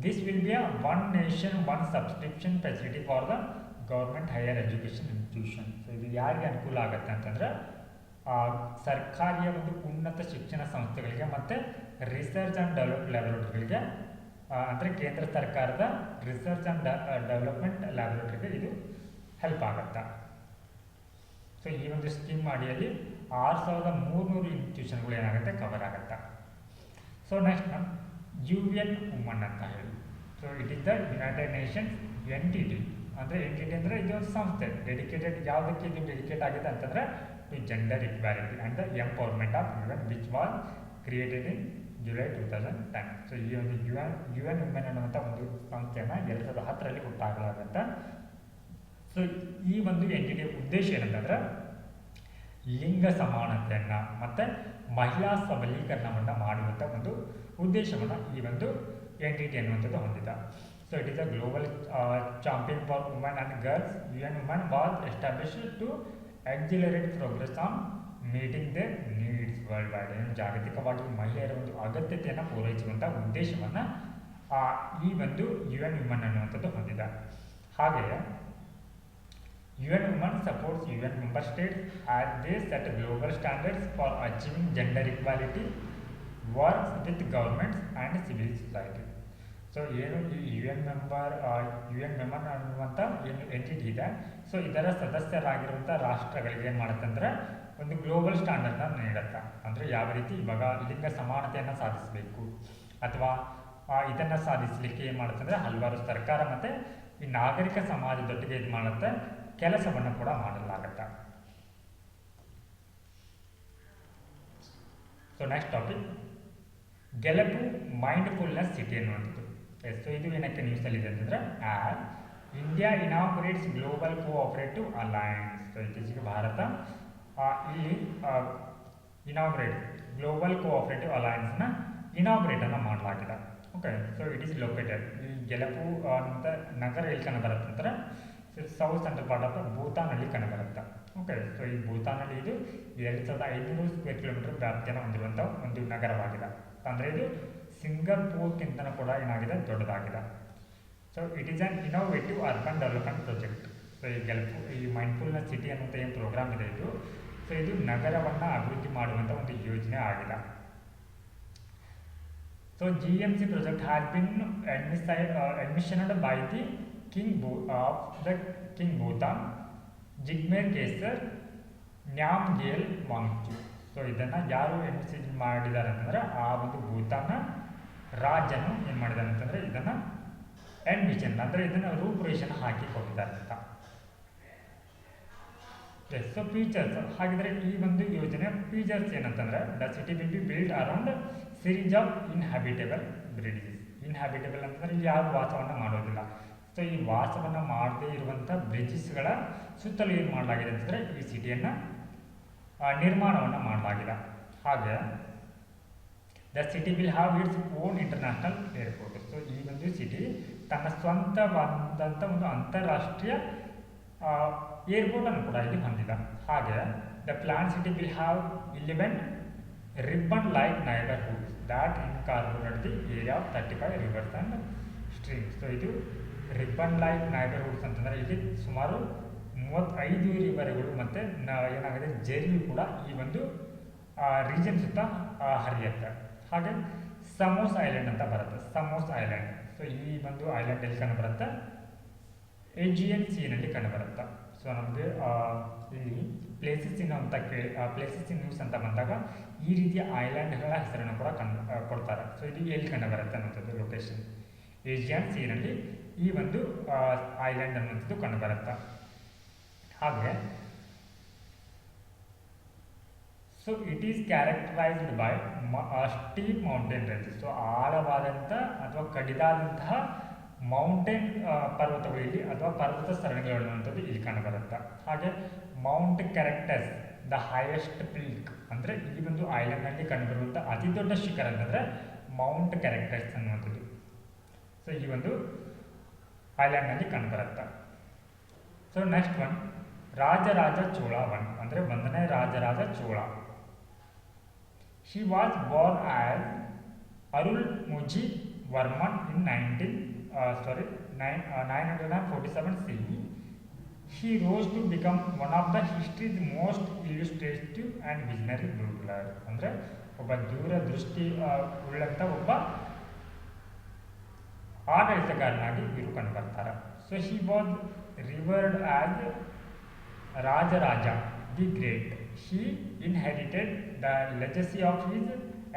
This will be a one nation one subscription facility for the government higher education institution. So ಇದು ಯಾರಿಗೆ ಅನುಕೂಲ ಆಗುತ್ತೆ ಅಂತಂದರೆ ಸರ್ಕಾರಿಯ ಒಂದು ಉನ್ನತ ಶಿಕ್ಷಣ ಸಂಸ್ಥೆಗಳಿಗೆ ಮತ್ತು ರಿಸರ್ಚ್ ಆ್ಯಂಡ್ ಲ್ಯಾಬೊರೇಟರಿಗಳಿಗೆ, ಅಂದರೆ ಕೇಂದ್ರ ಸರ್ಕಾರದ ರಿಸರ್ಚ್ ಆ್ಯಂಡ್ ಡೆವಲಪ್ಮೆಂಟ್ ಲ್ಯಾಬೊರೇಟರಿಗೆ ಇದು ಹೆಲ್ಪ್ ಆಗುತ್ತೆ. ಸೊ ಈ ಒಂದು ಸ್ಕೀಮ್ ಅಡಿಯಲ್ಲಿ 6300 ಇನ್ಸ್ಟಿಟ್ಯೂಷನ್ಗಳು ಏನಾಗುತ್ತೆ ಕವರ್ ಆಗುತ್ತೆ. ಸೊ ನೆಕ್ಸ್ಟ್ UN ವುಮನ್ ಅಂತ ಹೇಳಿ. So it is the United Nations entity. ಅಂದರೆ ಎಂಟಿಟಿ ಅಂದರೆ ಇದೊಂದು ಸಂಸ್ಥೆ ಡೆಡಿಕೇಟೆಡ್. ಯಾವುದಕ್ಕೆ ಇದು ಡೆಡಿಕೇಟ್ ಆಗಿದೆ ಅಂತಂದರೆ to gender equality and the empowerment of women which was created in July 2010. So ಈ ಒಂದು UN ವುಮೆನ್ ಅನ್ನುವಂಥ ಒಂದು ಸಂಸ್ಥೆಯನ್ನು 2010ರಲ್ಲಿ ಹುಟ್ಟಾಗಲಾಗುತ್ತೆ. ಸೊ ಈ ಒಂದು ಎಂಟಿಟಿಯ ಉದ್ದೇಶ ಏನಂತಂದರೆ ಲಿಂಗ ಸಮಾನತೆಯನ್ನು ಮತ್ತು ಮಹಿಳಾ ಸಬಲೀಕರಣವನ್ನು ಮಾಡುವಂಥ ಒಂದು ಉದ್ದೇಶವನ್ನು ಈ ಒಂದು ಎಂಟಿಟಿ ಅನ್ನುವಂಥದ್ದು ಹೊಂದಿದೆ. So it is a global champion for women and girls. UN women was established to accelerate progress on meeting their needs worldwide. ಜಾಗತಿಕವಾಗಿ ಮಹಿಳೆಯರ ಒಂದು ಅಗತ್ಯತೆಯನ್ನು ಪೂರೈಸುವಂಥ ಉದ್ದೇಶವನ್ನು ಈ ಒಂದು UN ವುಮೆನ್ ಅನ್ನುವಂಥದ್ದು ಹೊಂದಿದೆ. ಹಾಗೆಯೇ UN Women supports UN member states as they set global standards for achieving gender equality, works with governments and civil society. So ಏನು ಈ UN ಮೆಂಬರ್ ಅನ್ನುವಂಥ ಏನು ಎಂಟಿಟಿ ಇದೆ, ಸೊ ಇದರ ಸದಸ್ಯರಾಗಿರುವಂಥ ರಾಷ್ಟ್ರಗಳಿಗೆ ಏನು ಮಾಡುತ್ತಂದ್ರೆ ಒಂದು ಗ್ಲೋಬಲ್ ಸ್ಟ್ಯಾಂಡರ್ಡ್ನ ನೀಡುತ್ತೆ. ಅಂದರೆ ಯಾವ ರೀತಿ ಇವಾಗ ಲಿಂಗ ಸಮಾನತೆಯನ್ನು ಸಾಧಿಸಬೇಕು ಅಥವಾ ಇದನ್ನು ಸಾಧಿಸಲಿಕ್ಕೆ ಏನು ಮಾಡುತ್ತಂದರೆ ಹಲವಾರು ಸರ್ಕಾರ ಮತ್ತು ಈ ನಾಗರಿಕ ಸಮಾಜದೊಟ್ಟಿಗೆ ಇದು ಮಾಡುತ್ತೆ ಕೆಲಸವನ್ನು ಕೂಡ ಮಾಡಲಾಗುತ್ತೆ. So next topic Gelephu mindfulness city ಅನ್ನುವಂಥದ್ದು. ಸೊ ಇದು ಏನಕ್ಕೆ ನ್ಯೂಸಲ್ಲಿ ಇದೆ ಅಂತಂದರೆ India inaugurates global cooperative alliance. So ಇತ್ತೀಚೆಗೆ ಭಾರತ ಇಲ್ಲಿ ಇನಾಗ್ರೇಟ್ ಗ್ಲೋಬಲ್ ಕೋಆಪರೇಟಿವ್ ಅಲಯನ್ಸ್ನ ಇನಾಗ್ರೇಟನ್ನು ಮಾಡಲಾಗಿದೆ. Okay, so it is located ಈ ಗೆಲಪು ಅಂತ ನಗರ ಎಲ್ಲಿ ಕಂಡು ಬರುತ್ತೆ ಅಂತಾರೆ ಸೌತ್ ಸೆಂಟ್ರಲ್ ಪಾರ್ಟ್ ಆಫ್ ಭೂತಾನಲ್ಲಿ ಕಂಡು ಬರುತ್ತೆ. ಓಕೆ, ಸೊ ಈ ಭೂತಾನಲ್ಲಿ ಇದು 2500 ಸ್ಕ್ವೇರ್ ಕಿಲೋಮೀಟರ್ ವ್ಯಾಪ್ತಿಯನ್ನು ಹೊಂದಿರುವಂಥ ಒಂದು ನಗರವಾಗಿದೆ. ಅಂದರೆ ಇದು ಸಿಂಗಪೂರ್ಗಿಂತನೂ ಕೂಡ ಏನಾಗಿದೆ ದೊಡ್ಡದಾಗಿದೆ. So it is on innovative urban development project. So ಈ ಗೆಲಪು ಈ ಮೈಂಡ್ಫುಲ್ನೆಸ್ ಸಿಟಿ ಅನ್ನುವಂಥ ಏನು ಪ್ರೋಗ್ರಾಮ್ ಇದೆ ಇದು, ಸೊ ಇದು ನಗರವನ್ನು ಅಭಿವೃದ್ಧಿ ಮಾಡುವಂಥ ಒಂದು ಯೋಜನೆ ಆಗಿದೆ. So GMC project has been admissioned by the King Bhutan, Jigme Khesar Namgyel Wangchuck. So ಇದನ್ನು ಯಾರು ಎಡ್ಮಿಷನ್ ಮಾಡಿದ್ದಾರೆ ಅಂತಂದರೆ ಆ ಒಂದು ಭೂತಾನ್ನ ರಾಜನು ಏನು ಮಾಡಿದ್ದಾರೆ ಅಂತಂದರೆ ಇದನ್ನು ಅಡ್ಮಿಷನ್ ಅಂದರೆ ಇದನ್ನು ರೂಪುರೇಷನ್ ಹಾಕಿ ಕೊಟ್ಟಿದ್ದಾರೆ ಅಂತ. ಎಸ್, ಸೊ ಫೀಚರ್ಸ್ ಹಾಗಿದ್ರೆ ಈ ಒಂದು ಯೋಜನೆ ಫೀಚರ್ಸ್ ಏನಂತಂದರೆ the city will be build around series of inhabitable bridges. Inhabitable ಅಂತಂದರೆ ಇಲ್ಲಿ ಯಾರು ವಾಸವನ್ನು ಮಾಡೋದಿಲ್ಲ. ಸೊ ಈ ವಾಸವನ್ನು ಮಾಡದೇ ಇರುವಂಥ ಬ್ರಿಡ್ಜಸ್ಗಳ ಸುತ್ತಲೂ ಏನು ಮಾಡಲಾಗಿದೆ ಅಂತಂದರೆ ಈ ಸಿಟಿಯನ್ನು ನಿರ್ಮಾಣವನ್ನು ಮಾಡಲಾಗಿದೆ. ಹಾಗೆ the city will have its own international airport. So ಈ ಒಂದು ಸಿಟಿ ತನ್ನ ಸ್ವಂತವಾದಂಥ ಒಂದು ಅಂತಾರಾಷ್ಟ್ರೀಯ ಏರ್ಪೋರ್ಟನ್ನು ಕೂಡ ಇಲ್ಲಿ ಹೊಂದಿದೆ. ಹಾಗೆ the plan city will have 11 ribbon like neighborhoods that incorporate the area of 35 rivers and streams. So ಇದು ರಿಬ್ಬನ್ ಲೈಕ್ ನೈಬರ್ಹುಡ್ಸ್ ಅಂತಂದರೆ ಇಲ್ಲಿ ಸುಮಾರು 35 ರಿವರ್ಗಳು ಮತ್ತು ಏನಾಗಿದೆ ಜೆರಿ ಕೂಡ ಈ ಒಂದು ರೀಜನ್ ಸುತ್ತ ಹರಿಯುತ್ತೆ. ಹಾಗೆ ಸಮೋಸ್ ಐಲ್ಯಾಂಡ್ ಅಂತ ಬರುತ್ತೆ, ಸಮೋಸ್ ಐಲ್ಯಾಂಡ್. ಸೊ ಈ ಒಂದು ಐಲ್ಯಾಂಡ್ ಎಲ್ಲಿ ಕಂಡು ಬರುತ್ತೆ, ಏಜಿಯನ್ ಸೀನಲ್ಲಿ ಕಂಡು ಬರುತ್ತೆ. ಸೊ ನಮಗೆ ಇಲ್ಲಿ ಪ್ಲೇಸಸ್ ಇನ್ ನ್ಯೂಸ್ ಅಂತ ಬಂದಾಗ ಈ ರೀತಿಯ ಐಲ್ಯಾಂಡ್ಗಳ ಹೆಸರನ್ನು ಕೂಡ ಕೊಡ್ತಾರೆ. ಸೊ ಇದು ಎಲ್ಲಿ ಕಂಡು ಬರುತ್ತೆ ಅನ್ನೋಂಥದ್ದು ಲೊಕೇಶನ್ ಏಜಿಯನ್ ಸೀನಲ್ಲಿ ಈ ಒಂದು ಐಲ್ಯಾಂಡ್ ಅನ್ನೋಂಥದ್ದು ಕಂಡು ಬರುತ್ತೆ. ಹಾಗೆ so it is characterised by steep mountain ranges. So ಆಳವಾದಂಥ ಅಥವಾ ಕಡಿದಾದಂತಹ ಮೌಂಟೇನ್ ಪರ್ವತಗಳು ಅಥವಾ ಪರ್ವತ ಸರಣಿಗಳು ಅನ್ನುವಂಥದ್ದು ಇಲ್ಲಿ ಕಂಡುಬರುತ್ತೆ. ಹಾಗೆ ಮೌಂಟ್ ಕ್ಯಾರೆಕ್ಟಸ್ ದ ಹೈಯೆಸ್ಟ್ ಪೀಕ್, ಅಂದರೆ ಈ ಒಂದು ಐಲ್ಯಾಂಡ್ನಲ್ಲಿ ಕಂಡುಬರುವಂಥ ಅತಿ ದೊಡ್ಡ ಶಿಖರ ಅಂತಂದರೆ ಮೌಂಟ್ ಕ್ಯಾರೆಕ್ಟಸ್ ಅನ್ನುವಂಥದ್ದು. ಸೊ ಈ ಒಂದು ಐಲ್ಯಾಂಡ್ನಲ್ಲಿ ಕಂಡುಬರುತ್ತೆ. So next one Rajaraja Chola one, ಅಂದರೆ 1ನೇ Rajaraja Chola. He was born as Arulmozhi Varman in 947 CE. He rose to become one of the history's most illustrative and visionary ruler. ಅಂದರೆ ಒಬ್ಬ ದೂರದೃಷ್ಟಿ ಉಳ್ಳಂಥ ಒಬ್ಬ ಆಡಳಿತಗಾರನಾಗಿ ಇವರು ಕಂಡುಬರ್ತಾರೆ. So he was revered as Rajaraja the great. He inherited the legacy of his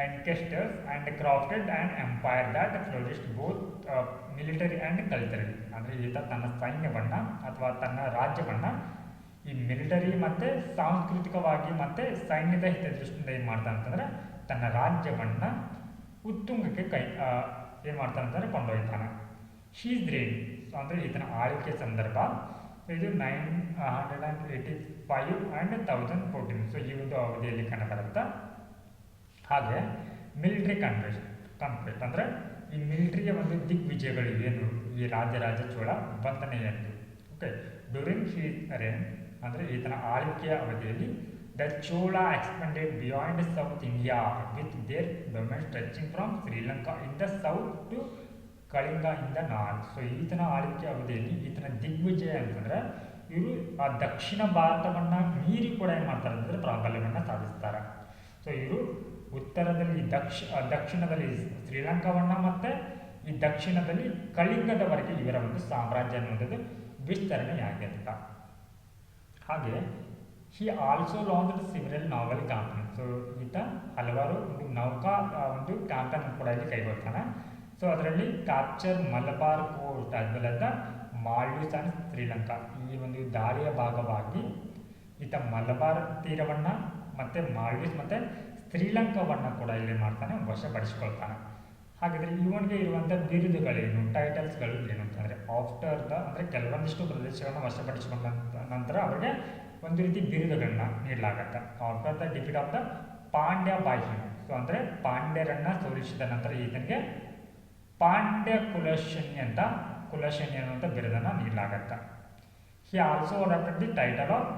ancestors and crafted an empire that flourished both military and culturally. ಅಂದರೆ ಈತ ತನ್ನ ಸೈನ್ಯವನ್ನು ಅಥವಾ ತನ್ನ ರಾಜ್ಯವನ್ನು ಈ ಮಿಲಿಟರಿ ಮತ್ತು ಸಾಂಸ್ಕೃತಿಕವಾಗಿ ಮತ್ತು ಸೈನ್ಯದ ಹಿತದೃಷ್ಟಿಯಿಂದ ಏನು ಮಾಡ್ತಾನೆ ಅಂತಂದರೆ ತನ್ನ ರಾಜ್ಯವನ್ನು ಉತ್ತುಂಗಕ್ಕೆ ಏನು ಮಾಡ್ತಾನೆ ಅಂತಂದರೆ ಕೊಂಡೊಯ್ತಾನೆ. ಶೀಸ್ ರೇನ್, ಅಂದರೆ ಈತನ ಆಳ್ವಿಕೆ ಸಂದರ್ಭ ಇದು 985 ಆ್ಯಂಡ್ 1014. ಸೊ ಈ ಒಂದು ಅವಧಿಯಲ್ಲಿ ಕಂಡುಬರುತ್ತೆ. ಹಾಗೆ ಮಿಲಿಟರಿ ಕಾನ್ಕ್ವೆಸ್ಟ್ ಅಂದರೆ ಈ ಮಿಲಿಟರಿಯ ಒಂದು ದಿಗ್ವಿಜಯಗಳು ಏನು ಈ ರಾಜರಾಜ ಚೋಳ 1ನೇಯದ್ದು. ಓಕೆ, ಡ್ಯೂರಿಂಗ್ ಹೀಸ್ ರೇನ್ ಅಂದರೆ ಈತನ ಆಳ್ವಿಕೆಯ ಅವಧಿಯಲ್ಲಿ the Chola expanded beyond south India with their domain stretching from Sri Lanka in the south to Kalinga in the north. So ಈತನ ಆಳ್ವಿಕೆ ಅವಧಿಯಲ್ಲಿ ಈತನ ದಿಗ್ವಿಜಯ ಅಂತಂದರೆ ಇವರು ಆ ದಕ್ಷಿಣ ಭಾರತವನ್ನು ಮೀರಿ ಕೂಡ ಏನು ಮಾಡ್ತಾರೆ ಅಂದರೆ ಪ್ರಾಬಲ್ಯವನ್ನು ಸಾಧಿಸ್ತಾರೆ. ಸೊ ಇವರು ಉತ್ತರದಲ್ಲಿ ದಕ್ಷಿಣದಲ್ಲಿ ಶ್ರೀಲಂಕಾವನ್ನು ಮತ್ತು ಈ ದಕ್ಷಿಣದಲ್ಲಿ ಕಳಿಂಗದವರೆಗೆ ಇವರ ಒಂದು ಸಾಮ್ರಾಜ್ಯ ಅನ್ನುವಂಥದ್ದು ವಿಸ್ತರಣೆಯಾಗಿರ್ತ. ಹಾಗೆ he also launched several naval campaign. So ಈತ ಹಲವಾರು ಒಂದು ನೌಕಾ ಒಂದು ಕ್ಯಾಂಪೇನ್ ಕೂಡ ಇಲ್ಲಿ ಕೈಗೊಳ್ತಾನೆ. ಸೊ ಅದರಲ್ಲಿ capture Malabar coast as well as the Maldives and Sri Lanka. ಈ ಒಂದು ದಾಳಿಯ ಭಾಗವಾಗಿ ಈತ ಮಲಬಾರ್ ತೀರವನ್ನು ಮತ್ತು ಮಾಲ್ಡೀವ್ಸ್ ಮತ್ತು ಶ್ರೀಲಂಕಾವನ್ನು ಕೂಡ ಇಲ್ಲಿ ಮಾಡ್ತಾನೆ, ವಶಪಡಿಸಿಕೊಳ್ತಾನೆ. ಹಾಗಾದರೆ ಇವನಿಗೆ ಇರುವಂಥ ಬಿರುದುಗಳೇನು, ಟೈಟಲ್ಸ್ಗಳು ಏನು ಅಂತಂದರೆ ಆಫ್ಟರ್ ದ ಅಂದರೆ ಕೆಲವೊಂದಿಷ್ಟು ಪ್ರದೇಶಗಳನ್ನು ವಶಪಡಿಸಿಕೊಂಡ ನಂತರ ಅವರಿಗೆ ಒಂದು ರೀತಿ ಬಿರುದುಗಳನ್ನ ನೀಡಲಾಗತ್ತೆ. After the defeat of the Pandya by him. So ಅಂದರೆ ಪಾಂಡ್ಯರನ್ನು ಸೋಲಿಸಿದ ನಂತರ ಈತನಿಗೆ ಪಾಂಡ್ಯ ಕುಲಶನಿ ಅನ್ನುವಂಥ ಬಿರುದನ್ನು ನೀಡಲಾಗತ್ತೆ. He also adopted the title of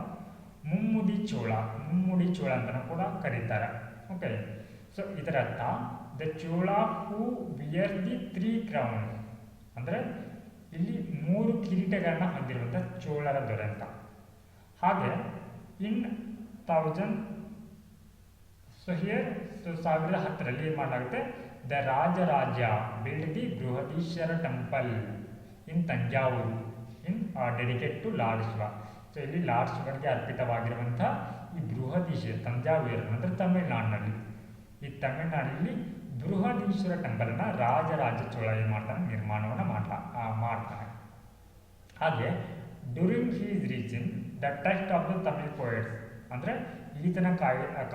Mummudi Chola ಅಂತಲೂ ಕೂಡ ಕರೀತಾರೆ. ಓಕೆ, ಸೊ ಇದರ ಅರ್ಥ the Chola who wear the 3 crowns, ಅಂದರೆ ಇಲ್ಲಿ 3 ಕಿರೀಟಗಳನ್ನ ಹೊಂದಿರುವಂಥ ಚೋಳರ ದೊರೆ ಅಂತ. ಹಾಗೆ ಇನ್ 1000 ಸೊ ಹಿಯರ್ 1010ರಲ್ಲಿ ಏನು ಮಾಡಲಾಗುತ್ತೆ, the Rajaraja build the Brihadeeswara temple in Thanjavur in dedicate to Lord Shiva. So ಇಲ್ಲಿ ಲಾರ್ಡ್ ಶಿವನಿಗೆ ಅರ್ಪಿತವಾಗಿರುವಂಥ ಈ ಬೃಹದೀಶ್ವರ ತಂಜಾವೂರು ಅಂದರೆ ತಮಿಳುನಾಡಿನಲ್ಲಿ, ಈ ತಮಿಳುನಾಡಿನಲ್ಲಿ ಬೃಹದೀಶ್ವರ ಟೆಂಪಲನ್ನು ರಾಜರಾಜ ಚೋಳ ಏನು ಮಾಡ್ತಾನೆ, ನಿರ್ಮಾಣವನ್ನು ಮಾಡ್ತಾನೆ. ಹಾಗೆ during his reaching the text of the Tamil poets, ಅಂದರೆ ಈತನ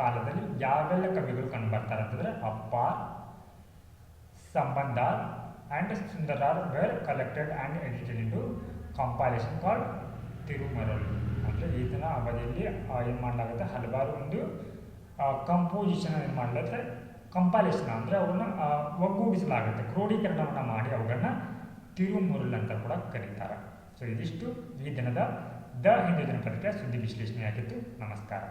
ಕಾಲದಲ್ಲಿ ಯಾವೆಲ್ಲ ಕವಿಗಳು ಕಂಡು ಬರ್ತಾರೆ ಅಂತಂದರೆ Appar, Sambandar and Sundarar were collected and edited into compilation called Tirumurai. ಅಂದರೆ ಈತನ ಅವಧಿಯಲ್ಲಿ ಏನು ಮಾಡಲಾಗುತ್ತೆ, ಹಲವಾರು ಒಂದು ಕಂಪೋಸಿಷನ್ ಏನು ಮಾಡಲಾಗುತ್ತೆ, ಕಂಪೈಲೇಷನ್ ಅಂದರೆ ಅವನ್ನು ಒಗ್ಗೂಡಿಸಲಾಗುತ್ತೆ, ಕ್ರೋಢೀಕರಣವನ್ನು ಮಾಡಿ ಅವುಗಳನ್ನ ತಿರುಮುರುಲ್ ಅಂತ ಕೂಡ ಕರೀತಾರೆ. ಸೊ ಇದಿಷ್ಟು ಈ ದಿನದ ದ ಹಿಂದೂ ದಿನಪತ್ರಿಕೆಯ ಸುದ್ದಿ ವಿಶ್ಲೇಷಣೆಯಾಗಿತ್ತು. ನಮಸ್ಕಾರ.